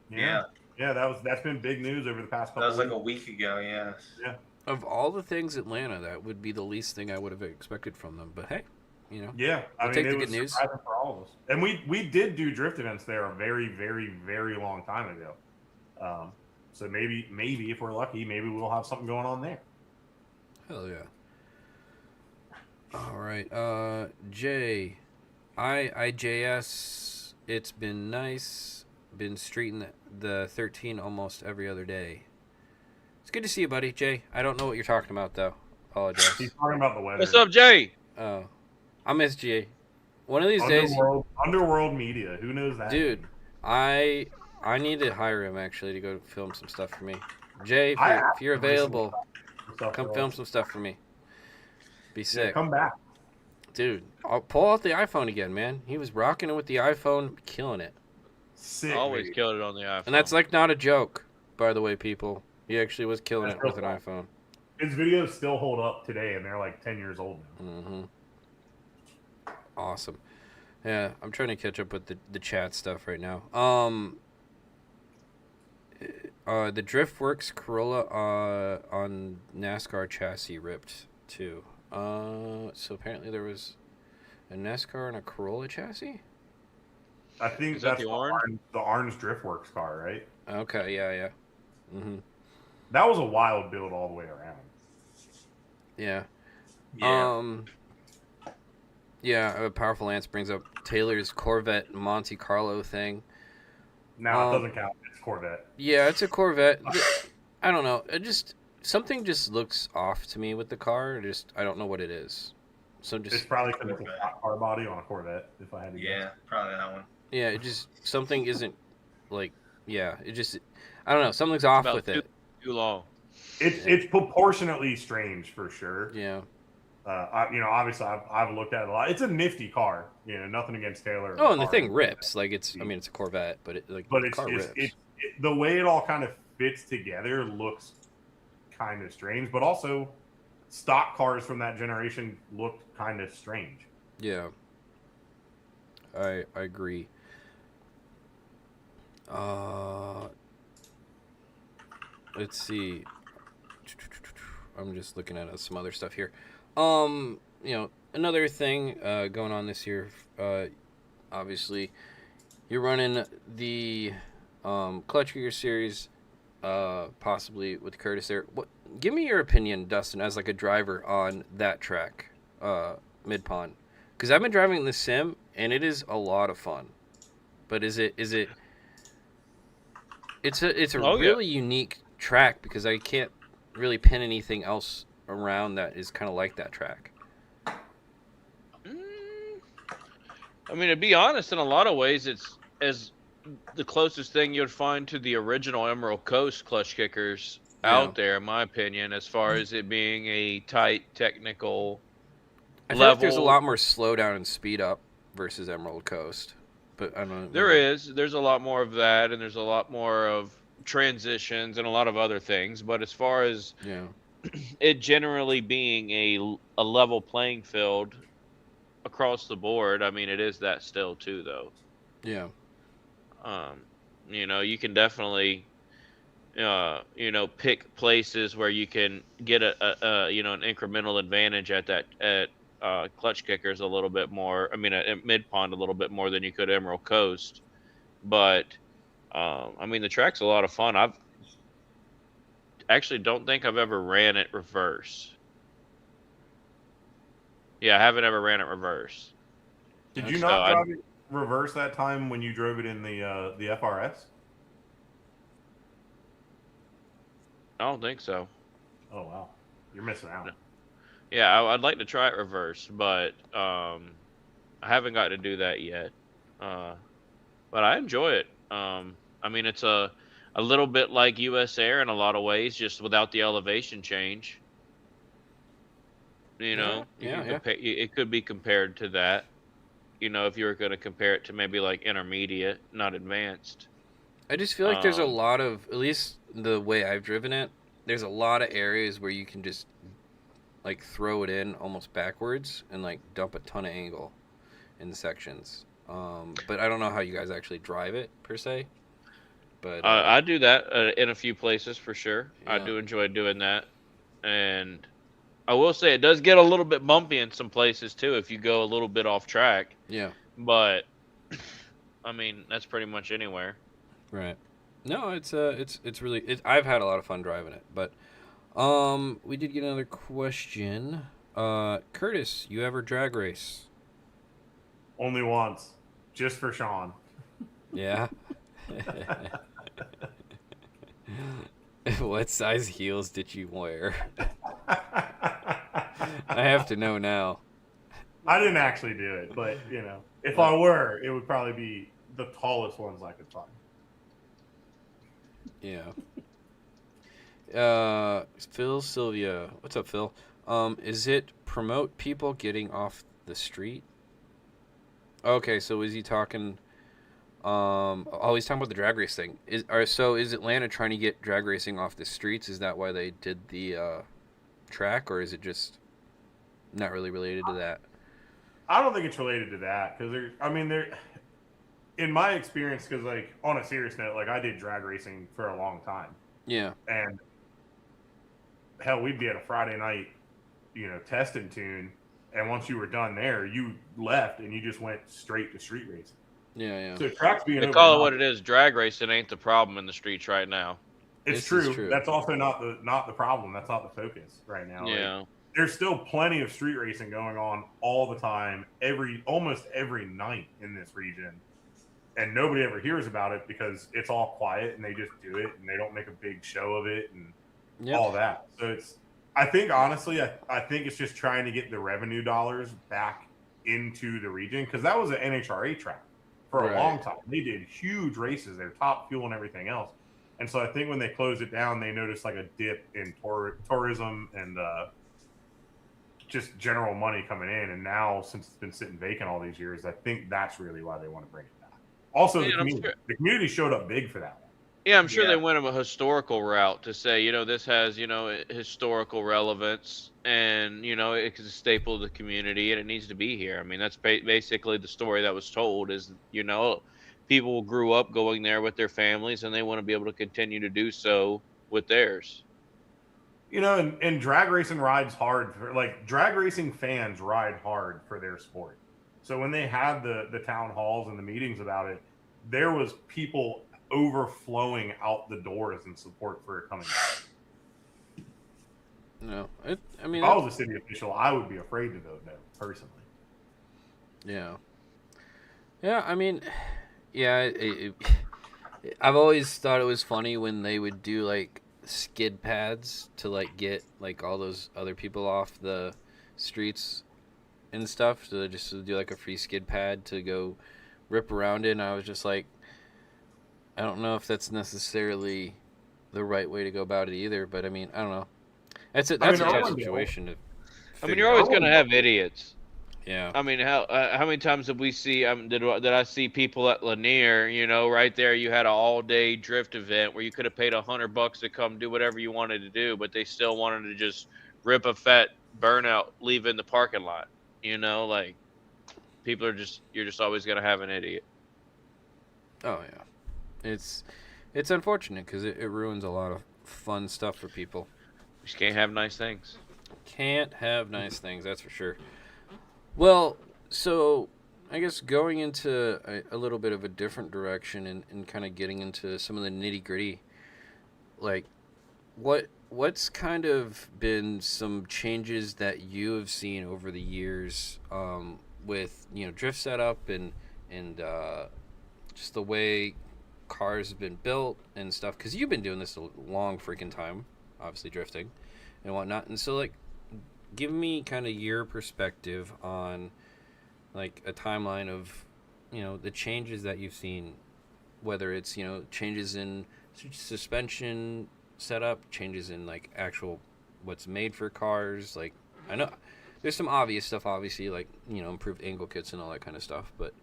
Yeah. Yeah, that's been big news over the past couple That was like weeks. a week ago, yeah. Yeah. of all the things Atlanta, that would be the least thing I would have expected from them. But hey, Yeah, We'll take the good news. surprising for all of us. And we did do drift events there a very, very, very long time ago. So maybe if we're lucky, maybe we'll have something going on there. hell yeah. All right, Jay, IJS. It's been nice. Been streeting the 13 almost every other day. It's good to see you, buddy. Jay, I don't know what you're talking about though. Apologize. He's talking about the weather. What's up, Jay? Oh, I'm SGA. One of these days, Underworld Media. Who knows that? dude. I need to hire him actually to go film some stuff for me. Jay, if you're available, come film some stuff for me. Be sick. Yeah, come back. Dude, I'll pull out the iPhone again, man. He was rocking it with the iPhone, killing it. Sick. Always dude. killed it on the iPhone. And that's like not a joke, by the way, people. He actually was killing That's it with an real iPhone. His videos still hold up today, and they're like 10 years old now. Mm-hmm. Awesome. Yeah, I'm trying to catch up with the chat stuff right now. The DriftWorks Corolla on NASCAR chassis ripped too. So apparently there was a NASCAR and a Corolla chassis. I think Is that that's the orange? The orange Driftworks car, right? Okay, yeah. Mm-hmm. That was a wild build all the way around. Yeah. Yeah. Yeah, Powerful Lance brings up Taylor's Corvette Monte Carlo thing. Now it doesn't count. It's Corvette. Yeah, it's a Corvette. I don't know. Something just looks off to me with the car. I don't know what it is. So It's probably because it's a flat car body on a Corvette, if I had to guess. Yeah, probably that one. Yeah, something isn't like, I don't know. Something's off about with it. Too long. It's proportionately strange for sure. Yeah. Obviously I've looked at it a lot. It's a nifty car. Nothing against Taylor. Oh, and the thing rips. Like it's a Corvette, but the car rips. The way it all kind of fits together looks kind of strange, but also stock cars from that generation looked kind of strange. Yeah. I agree. Let's see. I'm just looking at some other stuff here. Another thing going on this year. Obviously, you're running the Clutch Gear Series, possibly with Kurtis there. Give me your opinion, Dustin, as like a driver on that track, Mid-Pond, because I've been driving the sim and it is a lot of fun. But it's a really unique track because I can't really pin anything else around that is kind of like that track. I mean, to be honest, in a lot of ways, it's as the closest thing you'd find to the original Emerald Coast clutch kickers out there, in my opinion, as far as it being a tight technical I level. feel like there's a lot more slowdown and speed up versus Emerald Coast, but I don't know. There's a lot more of that, and there's a lot more of transitions and a lot of other things. But as far as it generally being a level playing field across the board, I mean, it is that still too, though. Yeah. You can definitely, pick places where you can get an incremental advantage at clutch kickers a little bit more. I mean, at Mid-Pond a little bit more than you could Emerald Coast. But, the track's a lot of fun. actually don't think I've ever ran it reverse. Yeah, I haven't ever ran it reverse. Did you So not drive it reverse that time when you drove it in the FRS? I don't think so. Oh wow, you're missing out. No. Yeah, I'd like to try it reverse, but I haven't got to do that yet. But I enjoy it. I mean, it's a little bit like US Air in a lot of ways, just without the elevation change. You know, you can compare. It could be compared to that. You know, if you were going to compare it to maybe like intermediate, not advanced. I just feel like there's a lot of, at least the way I've driven it, there's a lot of areas where you can just like throw it in almost backwards and like dump a ton of angle in sections. But I don't know how you guys actually drive it per se. But I do that in a few places for sure. Yeah. I do enjoy doing that, and I will say it does get a little bit bumpy in some places too if you go a little bit off track. Yeah. But I mean, that's pretty much anywhere. Right. No, it's really I've had a lot of fun driving it, but we did get another question. Kurtis, you ever drag race? Only once, just for Sean. Yeah. What size heels did you wear? I have to know now. I didn't actually do it, but you know, if I were, it would probably be the tallest ones I could find. Yeah. Phil Sylvia, what's up, Phil? Is it promote people getting off the street? Okay, so is he talking? He's talking about the drag race thing. Is Atlanta trying to get drag racing off the streets? Is that why they did the track, or is it just not really related to that? I don't think it's related to that because in my experience, because like on a serious note, like I did drag racing for a long time. Yeah. And hell, we'd be at a Friday night, you know, test and tune, and once you were done there, you left and you just went straight to street racing. Yeah. So tracks being They over call it what it is. Drag racing ain't the problem in the streets right now. It's true. That's also not the problem. That's not the focus right now. Yeah. Like, there's still plenty of street racing going on all the time, almost every night in this region, and nobody ever hears about it because it's all quiet and they just do it and they don't make a big show of it and all that. So I think honestly, I think it's just trying to get the revenue dollars back into the region because that was an NHRA track for a long time. They did huge races, their top fuel and everything else. And so I think when they closed it down, they noticed like a dip in tourism and just general money coming in. And now, since it's been sitting vacant all these years, I think that's really why they want to bring it back. Also, the community showed up big for that one. Yeah, I'm sure they went a historical route to say, you know, this has, you know, historical relevance and, you know, it's a staple of the community and it needs to be here. I mean, that's basically the story that was told is, you know, people grew up going there with their families and they want to be able to continue to do so with theirs. You know, and drag racing rides hard. Drag racing fans ride hard for their sport. So when they had the town halls and the meetings about it, there was people overflowing out the doors in support for it coming back. No, if I was a city official, I would be afraid to vote no, personally. Yeah. Yeah, I mean, I've always thought it was funny when they would do like skid pads to like get like all those other people off the streets and stuff. So they just do like a free skid pad to go rip around in. I was just like, I don't know if that's necessarily the right way to go about it either, but I mean, I don't know. That's a tough situation. I mean, you're always going to have idiots. Yeah. I mean, how many times have we see? Did I see people at Lanier? You know, right there, you had an all-day drift event where you could have paid $100 to come do whatever you wanted to do, but they still wanted to just rip a fat burnout, leave in the parking lot. You know, like you're just always going to have an idiot. Oh yeah. It's unfortunate because it ruins a lot of fun stuff for people. You just can't have nice things. Can't have nice things, that's for sure. Well, so I guess going into a little bit of a different direction and kind of getting into some of the nitty gritty, like what what's kind of been some changes that you have seen over the years with drift setup and just the way cars have been built and stuff? Because you've been doing this a long freaking time, obviously drifting and whatnot. And so, like, give me kind of your perspective on like a timeline of the changes that you've seen, whether it's changes in suspension setup, changes in like actual what's made for cars. Like, I know there's some obvious stuff, obviously, like improved angle kits and all that kind of stuff, but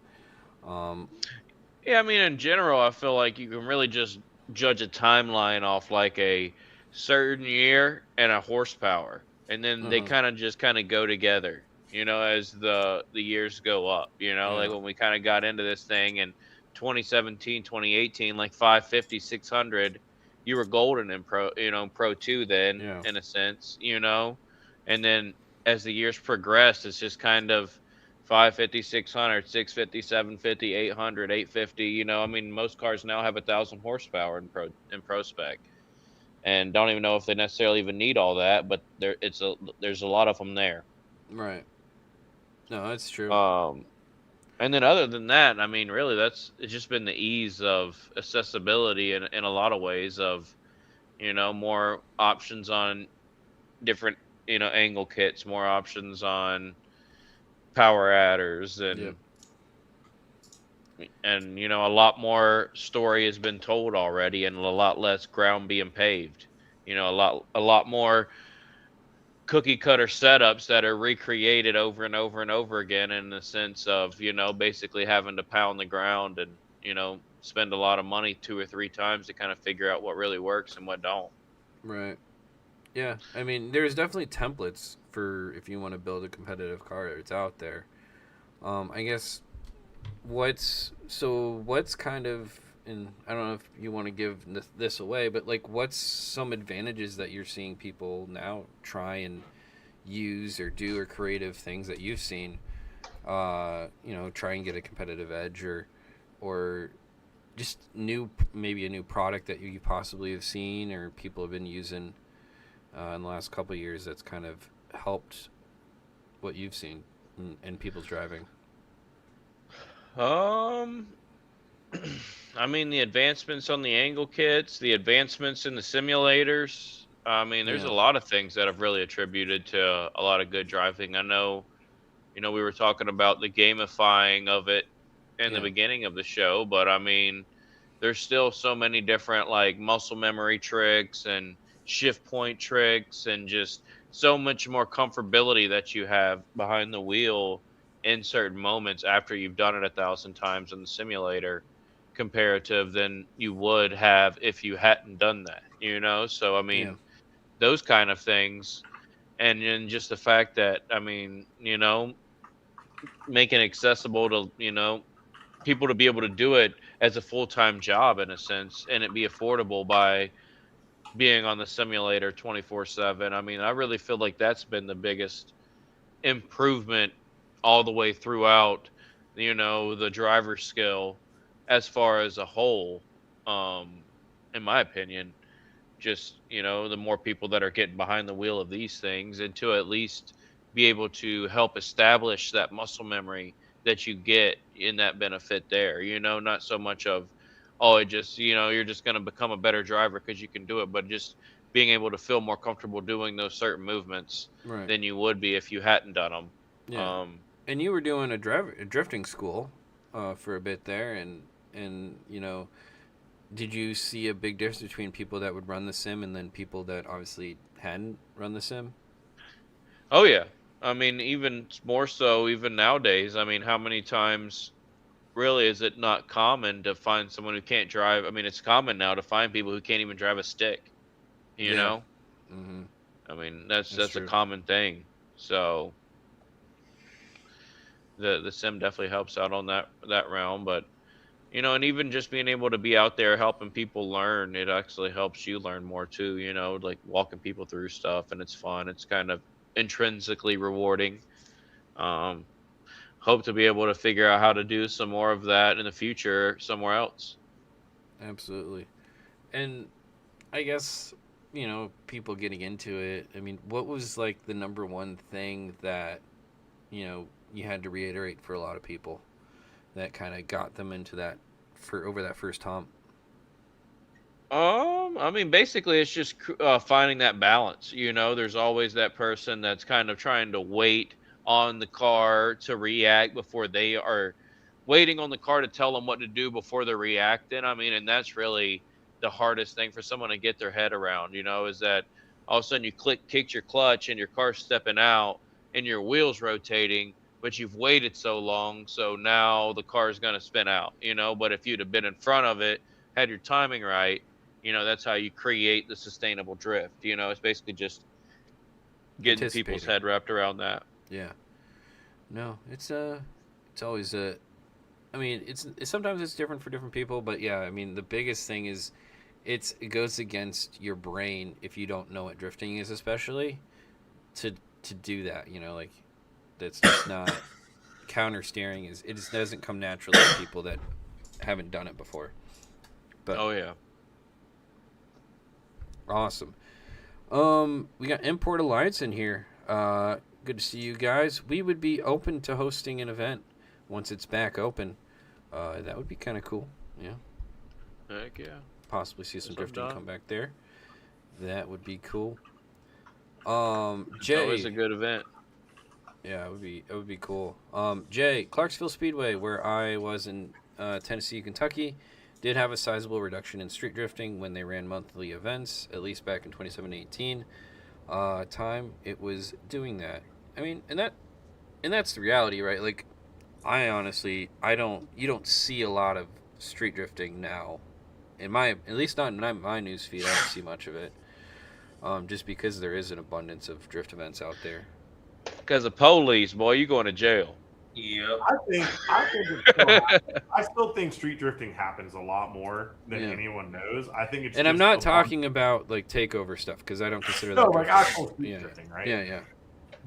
Yeah, I mean, in general, I feel like you can really just judge a timeline off like a certain year and a horsepower, and then they kind of go together. As the years go up. Like when we kind of got into this thing in 2017, 2018, like 550, 600, you were golden in Pro 2 then, in a sense. And then as the years progressed, it's just kind of 550, 600, 650, 750, 800, 850. I mean, most cars now have 1,000 horsepower in Prospec, and don't even know if they necessarily even need all that. But there's a lot of them there. Right. No, that's true. And then other than that, I mean, really, it's just been the ease of accessibility in a lot of ways of, more options on different, angle kits, more options on power adders, and a lot more story has been told already, and a lot less ground being paved. A lot more cookie cutter setups that are recreated over and over and over again, in the sense of basically having to pound the ground and spend a lot of money 2 or 3 times to kind of figure out what really works and what don't. Right. Yeah, I mean, there's definitely templates for if you want to build a competitive car. It's out there. I guess what's kind of, and I don't know if you want to give this away, but like what's some advantages that you're seeing people now try and use or do, or creative things that you've seen try and get a competitive edge, or just maybe a new product that you possibly have seen or people have been using in the last couple of years that's kind of helped what you've seen in people's driving? I mean, the advancements on the angle kits, the advancements in the simulators. I mean, there's a lot of things that have really attributed to a lot of good driving. I know, we were talking about the gamifying of it in the beginning of the show, but I mean, there's still so many different like muscle memory tricks and shift point tricks, and just so much more comfortability that you have behind the wheel in certain moments after you've done it 1,000 times in the simulator, comparative than you would have if you hadn't done that. So I mean, those kind of things, and then just the fact that, I mean, making it accessible to people to be able to do it as a full-time job, in a sense, and it be affordable by being on the simulator 24/7. I mean, I really feel like that's been the biggest improvement all the way throughout, the driver skill as far as a whole, in my opinion. Just, the more people that are getting behind the wheel of these things, and to at least be able to help establish that muscle memory that you get in that benefit there, not so much of, oh, it just, you're just going to become a better driver because you can do it, but just being able to feel more comfortable doing those certain movements than you would be if you hadn't done them. Yeah. And you were doing a drifting school for a bit there, and did you see a big difference between people that would run the sim and then people that obviously hadn't run the sim? Oh yeah, I mean, even more so even nowadays. I mean, how many times really is it not common to find someone who can't drive? I mean, it's common now to find people who can't even drive a stick. Mm-hmm. I mean, that's a common thing. So the sim definitely helps out on that realm, but and even just being able to be out there helping people learn, it actually helps you learn more too. Like walking people through stuff, and it's fun. It's kind of intrinsically rewarding. Hope to be able to figure out how to do some more of that in the future somewhere else. Absolutely. And I guess you know, people getting into it, I mean, what was like the number one thing that, you know, you had to reiterate for a lot of people that kind of got them into that for over that first hump? I mean, basically, it's just finding that balance. You know, there's always that person that's kind of trying to wait on the car to react before they are waiting on the car to tell them what to do before they're reacting. I mean, and that's really the hardest thing for someone to get their head around, you know, is that all of a sudden you kick your clutch and your car's stepping out and your wheels rotating, but you've waited so long. So now the car is going to spin out, you know, but if you'd have been in front of it, had your timing right, you know, that's how you create the sustainable drift. You know, it's basically just getting people's head wrapped around that. Yeah. No, it's always a. I mean, it's sometimes it's different for different people, but yeah, I mean, the biggest thing is it goes against your brain if you don't know what drifting is, especially to do that. You know, like that's just not counter steering is. It just doesn't come naturally to people that haven't done it before. But oh yeah. Awesome. We got Import Alliance in here. Good to see you guys. We would be open to hosting an event once it's back open. That would be kind of cool. Yeah. Heck yeah. Possibly see some drifting come back there. That would be cool. Jay. That was a good event. Yeah, it would be cool. Jay, Clarksville Speedway, where I was in Tennessee, Kentucky, did have a sizable reduction in street drifting when they ran monthly events, at least back in 2017 time. It was doing that. I mean, and that's the reality, right? Like, you don't see a lot of street drifting now. At least not in my news feed, I don't see much of it. Just because there is an abundance of drift events out there. Because of police, boy, you going to jail. Yep. I still think street drifting happens a lot more than anyone knows. I think it's. And I'm not talking about like takeover stuff because I don't consider that. No, like actual street drifting, right? Yeah.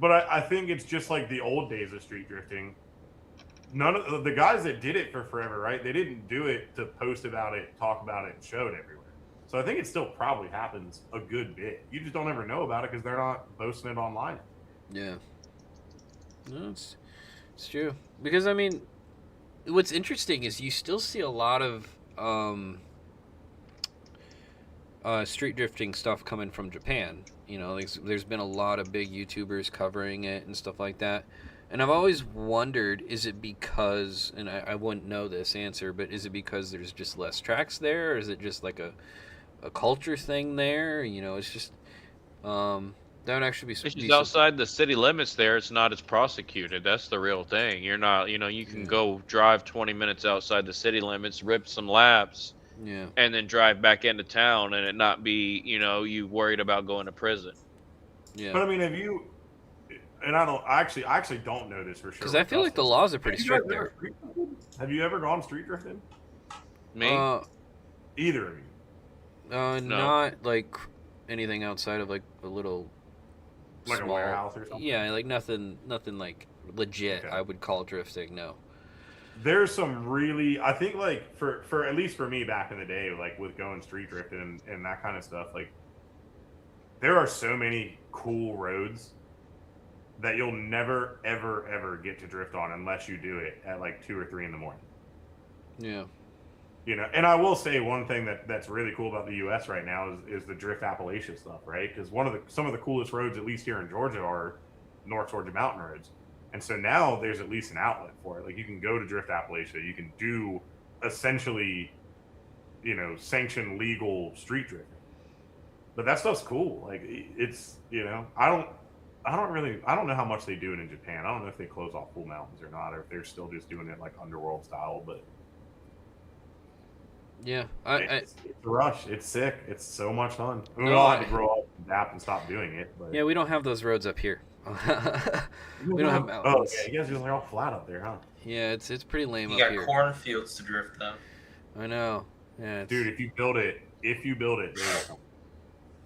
But I think it's just like the old days of street drifting. None of the guys that did it for forever, right? They didn't do it to post about it, talk about it, and show it everywhere. So I think it still probably happens a good bit. You just don't ever know about it because they're not posting it online. Yeah. No, it's true. Because, I mean, what's interesting is you still see a lot of street drifting stuff coming from Japan. You know, there's been a lot of big YouTubers covering it and stuff like that. And I've always wondered, is it because, and I wouldn't know this answer, but is it because there's just less tracks there? Or is it just like a culture thing there? You know, it's just, that would actually be... It's just outside the city limits there, it's not as prosecuted. That's the real thing. You're not, you know, you can go drive 20 minutes outside the city limits, rip some laps, and then drive back into town and it not be, you know, you worried about going to prison. Yeah. But I mean, have you... And I actually don't know this for sure. Because I feel like the laws are pretty strict there. Have you ever gone street drifting? Me? Either of you? No. Not like anything outside of like a little like small, a warehouse or something. Yeah, like nothing like legit. Okay. I would call drifting. No. There's some really, I think like for at least for me back in the day, like with going street drifting and that kind of stuff, like there are so many cool roads that you'll never, ever, ever get to drift on unless you do it at like 2 or 3 in the morning. Yeah. You know, and I will say one thing that's really cool about the U.S. right now is the Drift Appalachia stuff, right? Because some of the coolest roads, at least here in Georgia, are North Georgia mountain roads. And so now there's at least an outlet for it. Like you can go to Drift Appalachia, you can do essentially, you know, sanctioned legal street drifting. But that stuff's cool. Like it's, you know, I don't know how much they do it in Japan. I don't know if they close off full mountains or not, or if they're still just doing it like underworld style. But yeah, it's a rush. It's sick. It's so much fun. We all have to grow up, adapt, and stop doing it. But yeah, we don't have those roads up here. We don't have mountains. Oh, yeah, you guys are all flat up there, huh? Yeah, it's pretty lame up here. here. You got cornfields to drift though. I know. Yeah, dude, if you build it,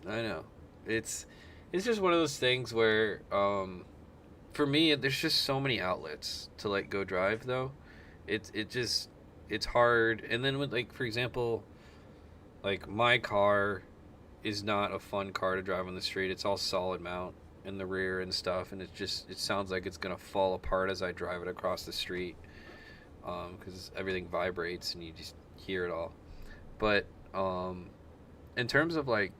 I know. It's just one of those things where, for me, there's just so many outlets to like go drive though. It's hard. And then with like, for example, like my car is not a fun car to drive on the street. It's all solid mount in the rear and stuff, and it sounds like it's gonna fall apart as I drive it across the street, because everything vibrates and you just hear it all. But in terms of like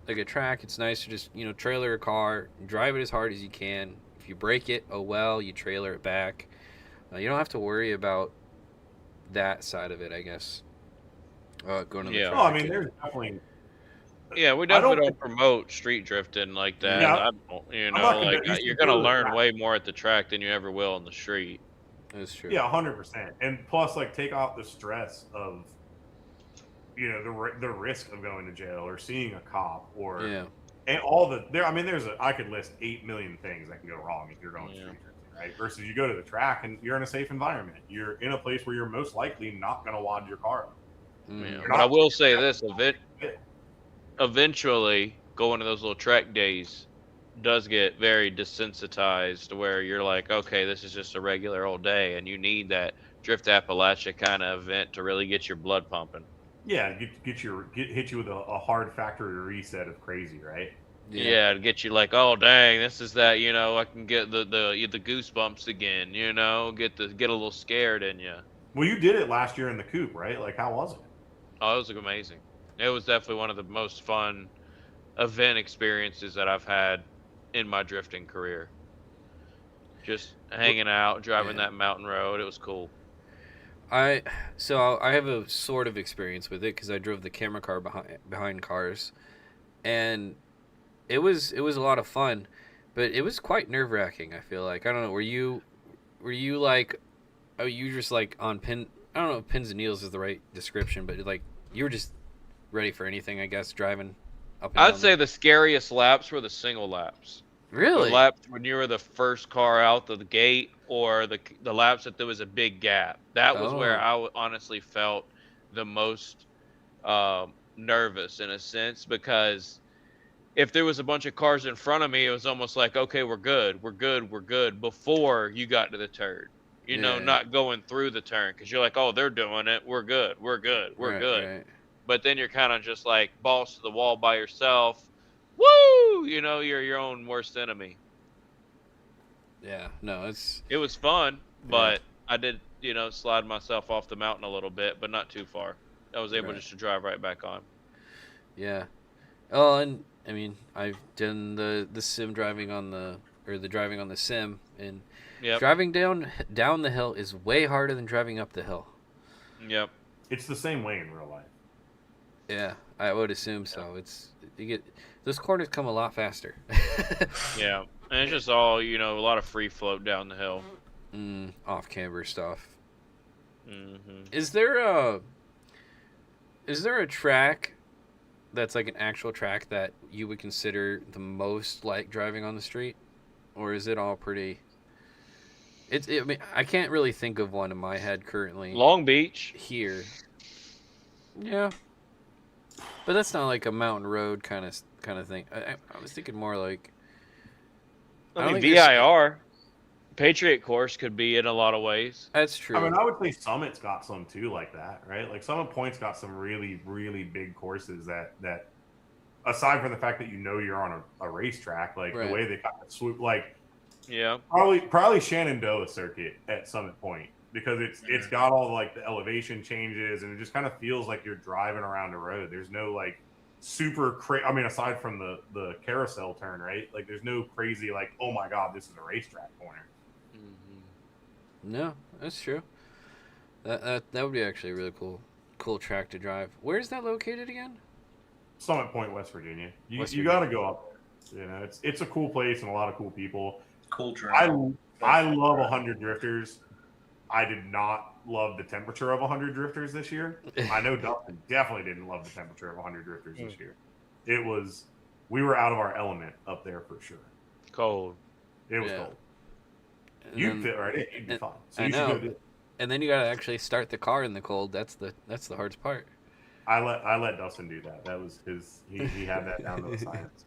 a track, it's nice to just trailer a car, drive it as hard as you can. If you break it, oh well, you trailer it back. You don't have to worry about that side of it, I guess. Going to the track. Well, I mean, there's definitely. Yeah, we definitely don't promote street drifting like that. Yeah. I don't, you're gonna learn way more at the track than you ever will on the street. That's true. Yeah, 100%. And plus, like, take off the stress of, the risk of going to jail or seeing a cop or and all the there. I mean, I could list 8 million things that can go wrong if you're going street drifting, right? Versus you go to the track and you're in a safe environment. You're in a place where you're most likely not going to wad your car up. Yeah. But I will say this: eventually, going to those little track days does get very desensitized, where you're like, okay, this is just a regular old day, and you need that Drift Appalachia kind of event to really get your blood pumping. Yeah, hit you with a hard factory reset of crazy, right? Yeah, to get you like, oh dang, this is that, I can get the goosebumps again, get a little scared in you. Well, you did it last year in the coupe, right? Like, how was it? Oh, it was amazing. It was definitely one of the most fun event experiences that I've had in my drifting career. Just hanging out, driving that mountain road. It was cool. I have a sort of experience with it because I drove the camera car behind cars, and it was a lot of fun, but it was quite nerve-wracking. I feel like, I don't know, were you like, oh, you just like on pin? I don't know if pins and needles is the right description, but like you were just ready for anything, I guess, driving up and I'd down say the scariest laps were the single laps. Really? The laps when you were the first car out of the gate, or the laps that there was a big gap. That was where I honestly felt the most nervous in a sense, because if there was a bunch of cars in front of me, it was almost like, okay, we're good before you got to the turn. Not going through the turn, because you're like, oh, they're doing it. We're good. Right. But then you're kind of just like balls to the wall by yourself. Woo! You're your own worst enemy. Yeah, no, it was fun, but I did, slide myself off the mountain a little bit, but not too far. I was able just to drive right back on. Yeah. Oh, and I mean, I've done the sim driving on the driving on the sim, and driving down the hill is way harder than driving up the hill. Yep. It's the same way in real life. Yeah, I would assume so. Those corners come a lot faster. Yeah, and it's just all, a lot of free float down the hill. Off camber stuff. Mm-hmm. Is there a track that's like an actual track that you would consider the most like driving on the street, or is it all pretty? I mean, I can't really think of one in my head currently. Long Beach here. Yeah, but that's not like a mountain road kind of thing. I was thinking more like. I mean, VIR, Patriot Course could be in a lot of ways. That's true. I mean, I would say Summit's got some too, like that, right? Like Summit Point's got some really, really big courses that aside from the fact that you're on a racetrack, like the way they kind of swoop, like probably Shenandoah circuit at Summit Point, because it's got all like the elevation changes, and it just kind of feels like you're driving around a road. There's no like super crazy. I mean, aside from the carousel turn, right? Like there's no crazy like, oh my god, this is a racetrack corner. No, that's true. That would be actually a really cool track to drive. Where's that located again? Summit Point, West Virginia. You got to go up there. It's a cool place and a lot of cool people. Cool drive. I love 100 drifters. I did not love the temperature of 100 drifters this year. I know Dustin definitely didn't love the temperature of 100 drifters this year. We were out of our element up there for sure. Cold. It was cold. You'd fit right in. You'd be fine. So I know. And then you got to actually start the car in the cold. That's the hardest part. I let Dustin do that. That was his. He had that down to the science.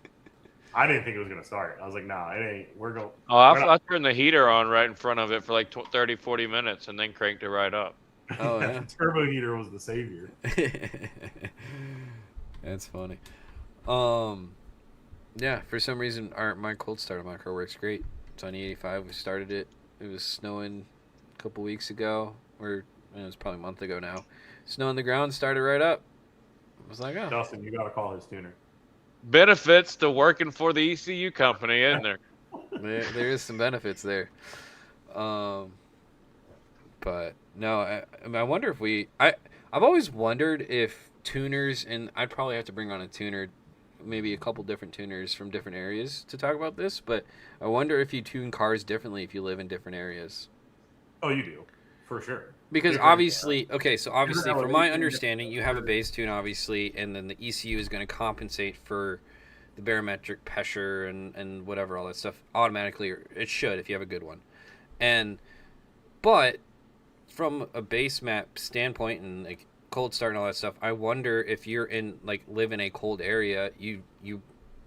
I didn't think it was going to start. I was like, nah, it ain't. We're going. Oh, I turned the heater on right in front of it for like 30, 40 minutes and then cranked it right up. Oh, yeah. The turbo heater was the savior. That's funny. Yeah, for some reason, my cold start on my car works great. It's on E85. We started it. It was snowing a couple weeks ago, or it was probably a month ago now. Snow on the ground, started right up. I was like, oh. Dustin, you got to call his tuner. Benefits to working for the ECU company, isn't there? There is some benefits there. But no, I wonder if I've always wondered if tuners, and I'd probably have to bring on a tuner, maybe a couple different tuners from different areas to talk about this, but I wonder if you tune cars differently if you live in different areas. Oh, you do, for sure. Because obviously, from my understanding, you have a base tune, obviously, and then the ECU is going to compensate for the barometric pressure and whatever, all that stuff automatically. Or it should if you have a good one. But from a base map standpoint and like cold start and all that stuff, I wonder if you're live in a cold area, you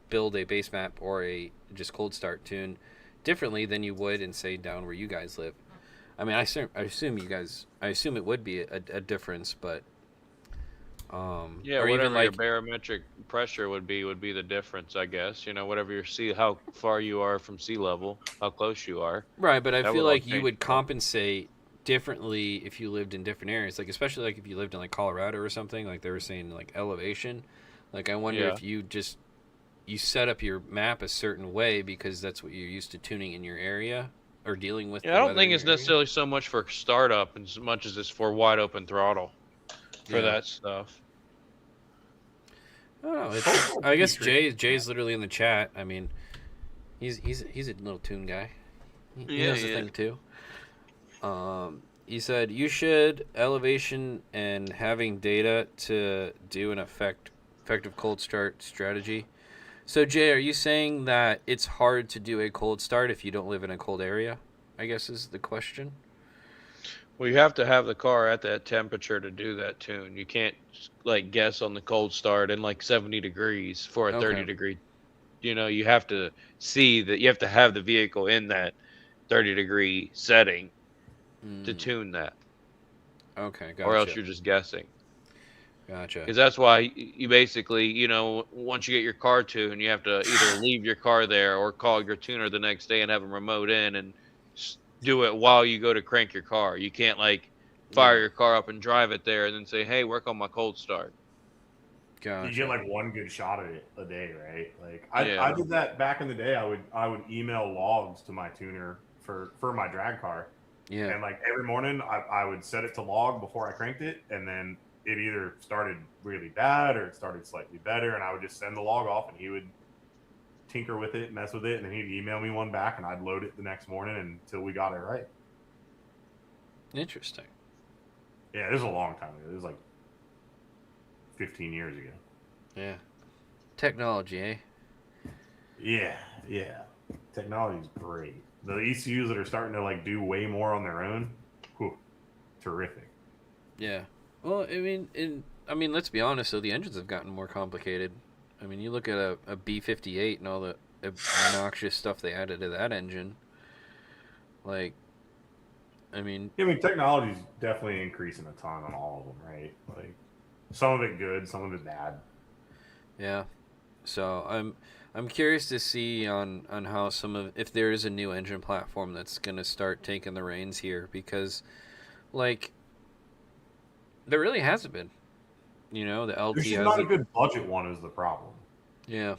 build a base map or a just cold start tune differently than you would in, say, down where you guys live. I mean, I assume it would be a difference, but yeah, or whatever your barometric pressure would be the difference, I guess. Whatever how far you are from sea level, how close you are. Right, but I feel like you would compensate differently if you lived in different areas, like especially like if you lived in like Colorado or something, like they were saying like elevation. Like I wonder if you set up your map a certain way because that's what you're used to tuning in your area. Or dealing with. Yeah, I don't think it's necessarily so much for startup as much as it's for wide open throttle for that stuff. I don't know. I guess Jay's literally in the chat. I mean, he's a little tune guy. He knows the thing too. He said you should elevation and having data to do an effective cold start strategy. So, Jay, are you saying that it's hard to do a cold start if you don't live in a cold area? I guess is the question. Well, you have to have the car at that temperature to do that tune. You can't, guess on the cold start in, 70 degrees for a 30-degree. You have to see that you have to have the vehicle in that 30-degree setting to tune that. Okay, gotcha. Or else you're just guessing. Gotcha. Because that's why you basically, once you get your car tuned, you have to either leave your car there or call your tuner the next day and have them remote in and do it while you go to crank your car. You can't fire your car up and drive it there and then say, "Hey, work on my cold start." Gotcha. You get one good shot at it a day, right? I did that back in the day. I would email logs to my tuner for my drag car. Yeah. And every morning I would set it to log before I cranked it, and then it either started really bad or it started slightly better, and I would just send the log off, and he would tinker with it, mess with it, and then he'd email me one back, and I'd load it the next morning until we got it right. Interesting. Yeah, this was a long time ago. It was 15 years ago. Yeah. Technology, eh? Yeah. Technology's great. The ECUs that are starting to do way more on their own, terrific. Yeah. Well, I mean, let's be honest, though, the engines have gotten more complicated. I mean, you look at a B58 and all the obnoxious stuff they added to that engine. Technology's definitely increasing a ton on all of them, right? Some of it good, some of it bad. Yeah. So I'm curious to see on how if there is a new engine platform that's going to start taking the reins here, because there really hasn't been. The LT There's just not a good budget one is the problem. Yeah.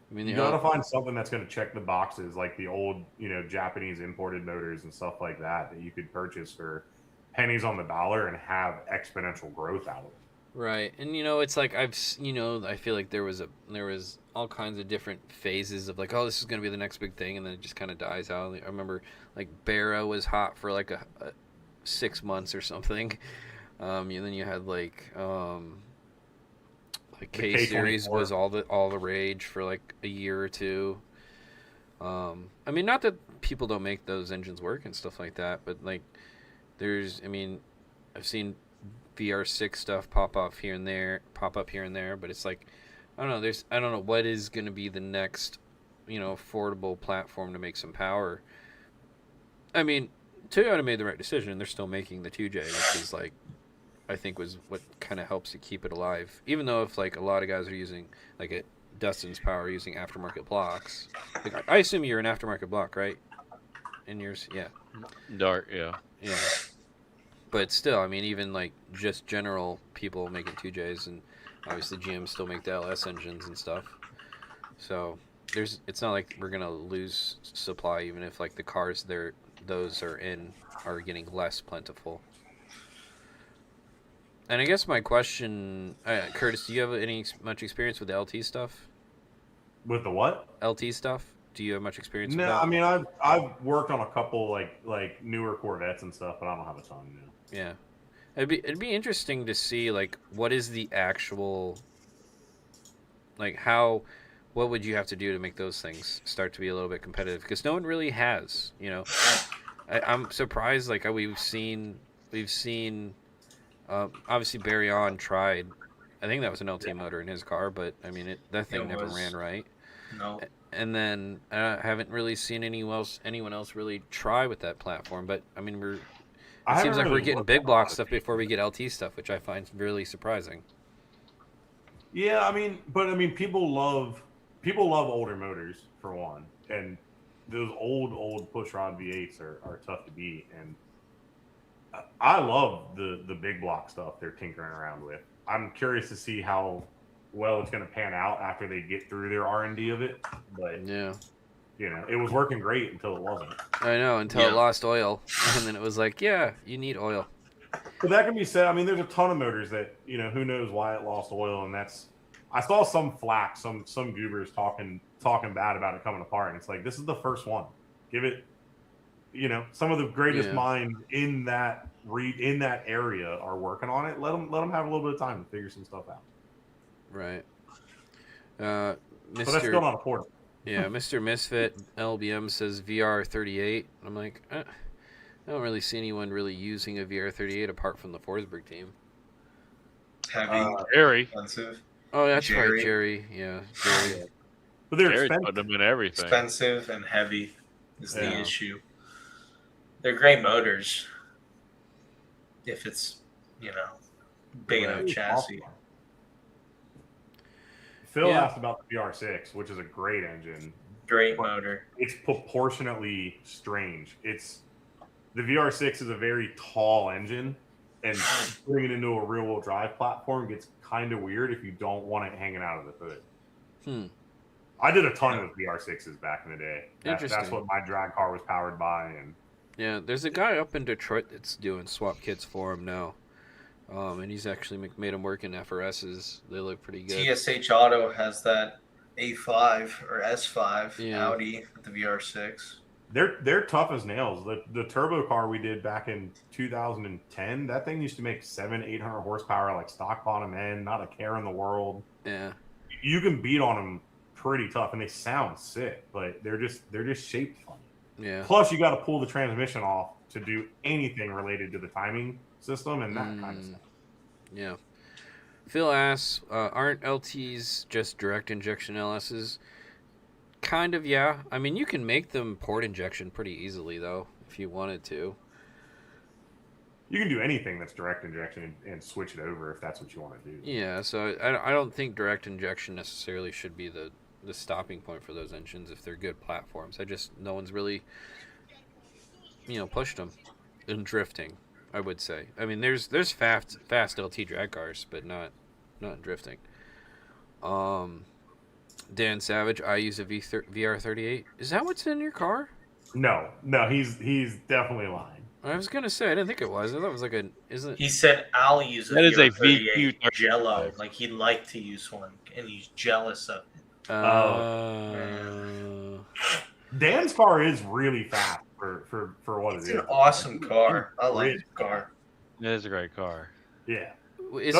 I mean, you got to find something that's going to check the boxes, like the old, Japanese imported motors and stuff like that you could purchase for pennies on the dollar and have exponential growth out of it. Right. And it's I feel like there was all kinds of different phases of oh, this is going to be the next big thing, and then it just kind of dies out. I remember Barra was hot for a 6 months or something. And then you had K series was all the rage for a year or two. I mean, not that people don't make those engines work and stuff like that, but I've seen VR6 stuff pop up here and there, but it's I don't know what is going to be the next affordable platform to make some power. I mean, Toyota made the right decision. They're still making the 2J, which is I think was what kind of helps to keep it alive. Even though if like a lot of guys are using like Dustin's power using aftermarket blocks. Like, I assume you're an aftermarket block, right? In yours, yeah. Dark, yeah. Yeah. But still, I mean, even like just general people making 2Js, and obviously GM still make the LS engines and stuff. So it's not like we're gonna lose supply, even if like the cars those are getting less plentiful. And I guess my question, Kurtis, do you have much experience with the LT stuff? With the what? LT stuff? Do you have much experience with No, that? I mean I've worked on a couple like newer Corvettes and stuff, but I don't have a ton. No. Yeah, it'd be interesting to see like what is the actual like what would you have to do to make those things start to be a little bit competitive? Because no one really has, you know. I'm surprised like we've seen obviously Barry On tried. I think that was an LT motor in his car, but I mean that thing never ran right. No. And then I haven't really seen anyone else really try with that platform. But I mean it seems like we're getting big block stuff before we get LT stuff, which I find really surprising. Yeah, I mean, people love older motors for one, and those old pushrod V8s are tough to beat. And I love the big block stuff they're tinkering around with. I'm curious to see how well it's going to pan out after they get through their R&D of it. But yeah, you know, it was working great until it wasn't. I know, until it lost oil, and then it was like, yeah, you need oil. But that can be said. I mean, there's a ton of motors that, you know, who knows why it lost oil, and that's. I saw some flack, some goobers talking bad about it coming apart, and it's like, this is the first one. Give it, you know, some of the greatest minds in that area are working on it. Let them have a little bit of time to figure some stuff out. Right. But that's still not affordable. Yeah, Mr. Misfit LBM says VR38. I'm like, I don't really see anyone really using a VR38 apart from the Forsberg team. Heavy, Jerry. expensive. Oh, that's right, Jerry. Yeah, Jerry. But they're Jerry expensive. put them in everything. Expensive and heavy is the issue. They're great motors if it's, you know, big enough chassis. Phil asked about the VR6, which is a great engine. Great motor. It's proportionately strange. The VR6 is a very tall engine, and putting it into a rear-wheel drive platform gets kind of weird if you don't want it hanging out of the hood. I did a ton with VR6s back in the day. That's what my drag car was powered by. And yeah, there's a guy up in Detroit that's doing swap kits for him now. And he's actually made them work in FRSs. They look pretty good. TSH Auto has that A5 or S5 Audi with the VR6. They're tough as nails. The turbo car we did back in 2010, that thing used to make 700-800 horsepower, like stock bottom end, not a care in the world. Yeah, you can beat on them pretty tough, and they sound sick, but they're just shaped funny. Yeah. Plus, you got to pull the transmission off to do anything related to the timing system and that kind of stuff. Yeah. Phil asks, aren't LTs just direct injection LSs? Kind of, yeah. I mean, you can make them port injection pretty easily, though, if you wanted to. You can do anything that's direct injection and switch it over if that's what you want to do. Yeah, so I don't think direct injection necessarily should be the stopping point for those engines if they're good platforms. No one's really, pushed them in drifting, I would say. I mean, there's fast LT drag cars, but not in drifting. Dan Savage, I use a VR38. Is that what's in your car? No, he's definitely lying. I was gonna say I didn't think it was. I thought it was like He said I'll use a VR38 Jello. Like he'd like to use one, and he's jealous of it. Dan's car is really fast for what it is. It's an awesome car. I like the car. It is a great car. Yeah. Is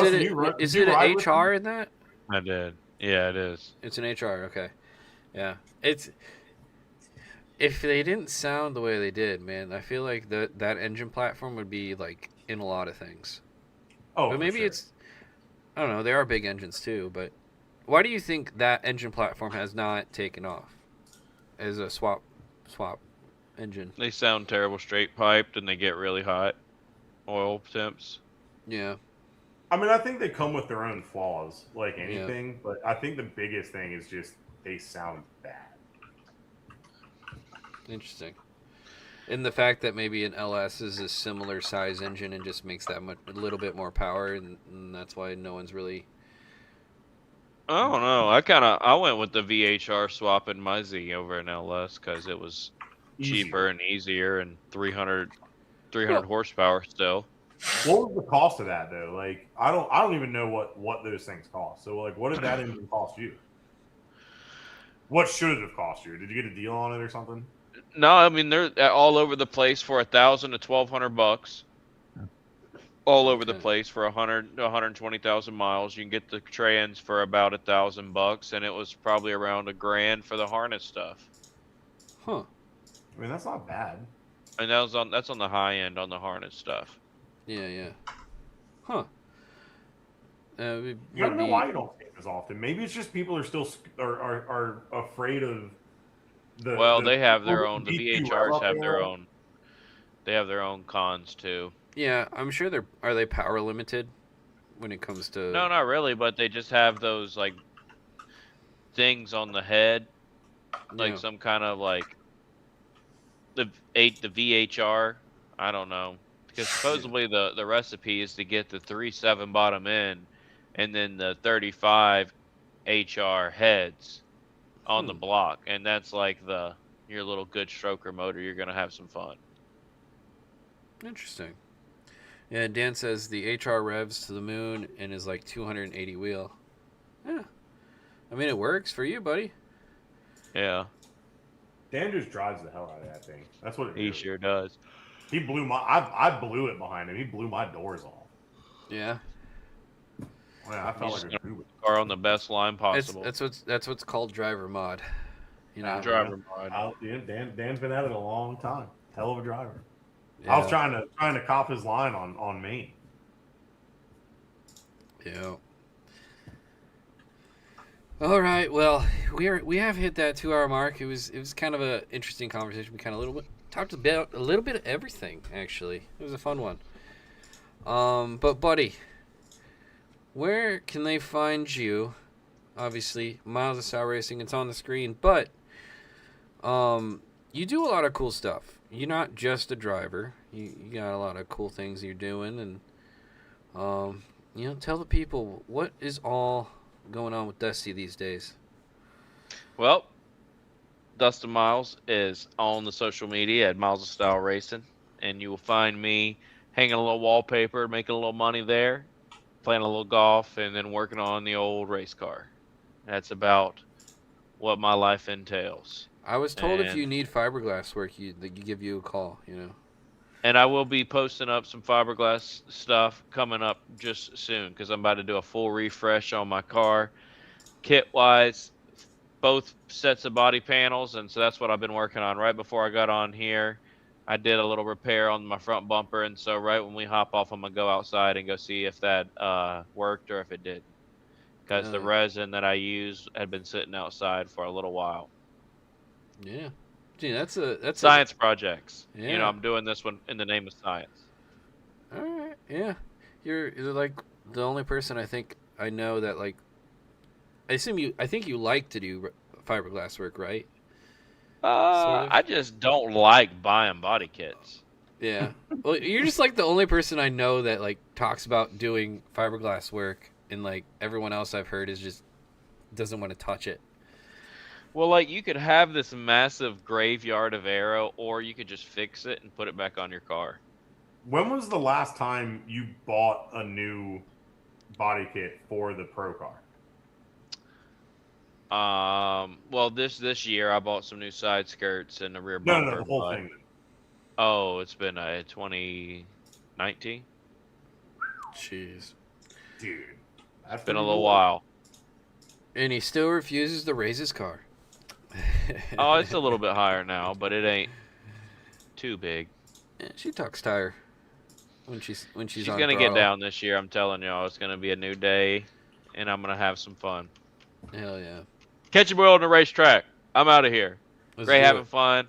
it an HR in that? I did. Yeah, it is. It's an HR. Okay. Yeah. If they didn't sound the way they did, man, I feel like that engine platform would be like in a lot of things. Oh, but maybe it's, I don't know. They are big engines too, but why do you think that engine platform has not taken off as a swap engine? They sound terrible straight piped, and they get really hot oil temps. Yeah. I mean, I think they come with their own flaws, like anything. But I think the biggest thing is just they sound bad. Interesting. And the fact that maybe an LS is a similar size engine and just makes that a little bit more power, and that's why no one's really. I don't know. I went with the VHR swapping my Z over an LS because it was cheaper and easier and 300 horsepower still. What was the cost of that though? Like I don't even know what those things cost. So like, what did that engine cost you? What should it have cost you? Did you get a deal on it or something? No, I mean they're all over the place for $1,000 to $1,200. All over the place for 100 to 120,000 miles. You can get the trans for about $1,000, and it was probably around $1,000 for the harness stuff. Huh. I mean, that's not bad. And that's on the high end on the harness stuff. Yeah. Huh. You don't know why you don't take this often. Maybe it's just people are still are afraid of the. Well, they have their own. The VHRs have their own. They have their own cons too. Yeah, I'm sure are they power limited when it comes to. No, not really, but they just have those like things on the head, like some kind of like the VHR. I don't know. Because supposedly the recipe is to get the 3.7 bottom end and then the 35 HR heads on the block. And that's like your little good stroker motor. You're going to have some fun. Interesting. Yeah, Dan says the HR revs to the moon and is like 280 wheel. Yeah. I mean, it works for you, buddy. Yeah. Dan just drives the hell out of that thing. That's what it He is. sure does. He blew I blew it behind him. He blew my doors off. Yeah. Yeah, I felt like a car on the best line possible. That's what's called driver mod. You know, driver mod. Yeah, Dan's been at it a long time. Hell of a driver. Yeah. I was trying to cop his line on Maine. Yeah. All right. Well, we have hit that 2-hour mark. It was kind of an interesting conversation. We kind of talked about a little bit of everything. Actually, it was a fun one. But buddy, where can they find you? Obviously, Miles of Style Racing. It's on the screen, but you do a lot of cool stuff. You're not just a driver. You got a lot of cool things you're doing, and tell the people what is all going on with Dusty these days. Well, Dustin Miles is on the social media at Miles of Style Racing, and you will find me hanging a little wallpaper, making a little money there, playing a little golf, and then working on the old race car. That's about what my life entails. I was told if you need fiberglass work, they give you a call, And I will be posting up some fiberglass stuff coming up just soon because I'm about to do a full refresh on my car, kit-wise, both sets of body panels, and so that's what I've been working on. Right before I got on here, I did a little repair on my front bumper, and so right when we hop off, I'm going to go outside and go see if that worked or if it didn't. Because the resin that I used had been sitting outside for a little while. Yeah. Gee, that's science projects. Yeah. I'm doing this one in the name of science. All right. Yeah. You're like the only person I think I know that like. I think you like to do fiberglass work, right? Sort of. I just don't like buying body kits. Yeah. Well, you're just like the only person I know that like talks about doing fiberglass work, and like everyone else I've heard is just doesn't want to touch it. Well, like, you could have this massive graveyard of aero, or you could just fix it and put it back on your car. When was the last time you bought a new body kit for the Pro car? Well, this year I bought some new side skirts and a rear bumper. No, the whole thing. Oh, it's been 2019? Jeez. Dude. It's been a little while. And he still refuses to raise his car. Oh, it's a little bit higher now, but it ain't too big. Yeah, she talks tire when she's gonna get down this year. I'm telling y'all, it's gonna be a new day, and I'm gonna have some fun. Hell yeah! Catch a boy on the racetrack. I'm out of here. Let's Great do having it. fun.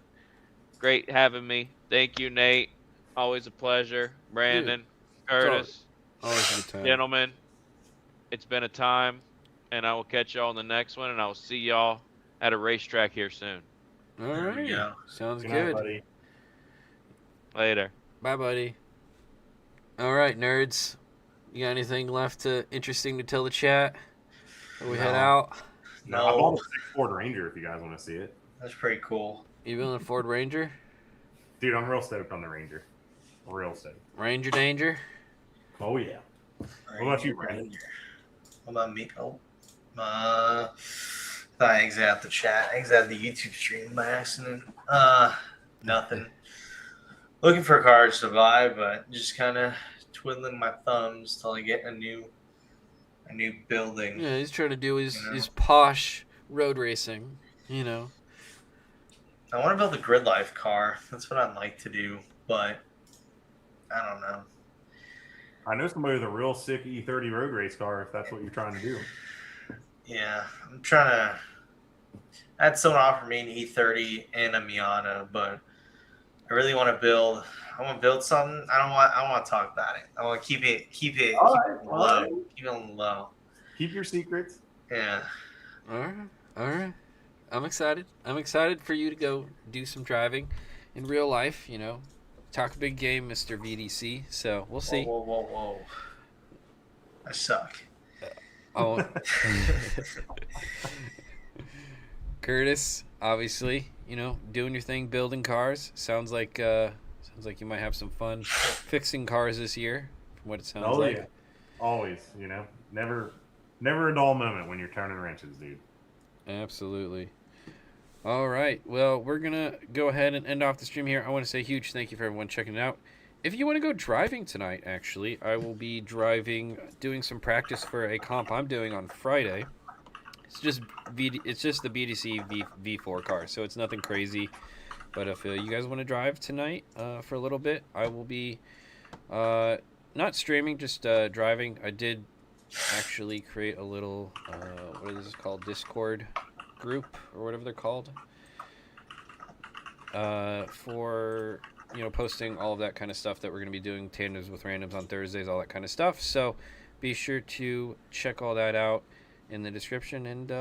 Great having me. Thank you, Nate. Always a pleasure. Brandon, Kurtis, Always a good time. Gentlemen, it's been a time, and I will catch y'all on the next one, and I will see y'all at a racetrack here soon. All There we right. go. Sounds Good night, good. buddy. Later. Bye, buddy. All right, nerds. You got anything left interesting to tell the chat? Before we head No. out? I bought No, a 6 Ford Ranger if you guys want to see it. that's pretty cool. You building a Ford Ranger? Dude, I'm real stoked on the Ranger. Real stoked. Ranger Danger? Oh, yeah. What about you, Brandon? What about me? Oh, thought I exited out the chat. I exited the YouTube stream by accident. Nothing. Looking for a car to buy, but just kind of twiddling my thumbs till I get a new building. Yeah, he's trying to do his, You know? his posh road racing, you know. I want to build a grid life car. That's what I'd like to do, but I don't know. I know somebody with a real sick E30 road race car if that's what you're trying to do. Yeah, I'm trying to. I had someone offer me an E30 and a Miata, but I really want to build. I want to build something. I don't want to talk about it. I want to keep it All right, low. all right. Keep it on the low. Keep your secrets. Yeah. All right. I'm excited. I'm excited for you to go do some driving in real life, you know. Talk big game, Mr. VDC. So we'll see. Whoa. I suck. Oh, Kurtis, obviously, you know, doing your thing, building cars. Sounds like you might have some fun fixing cars this year, from what it sounds like. Yeah. Always, you know. Never a dull moment when you're turning wrenches, dude. Absolutely. All right. Well, we're going to go ahead and end off the stream here. I want to say a huge thank you for everyone checking it out. If you want to go driving tonight, actually, I will be doing some practice for a comp I'm doing on Friday. It's just the BDC V4 car, so it's nothing crazy. But if you guys want to drive tonight for a little bit, I will be not streaming, just driving. I did actually create a little, what is this called, Discord group, or whatever they're called, for, you know, posting all of that kind of stuff that we're going to be doing, tandems with randoms on Thursdays, all that kind of stuff. So be sure to check all that out in the description, and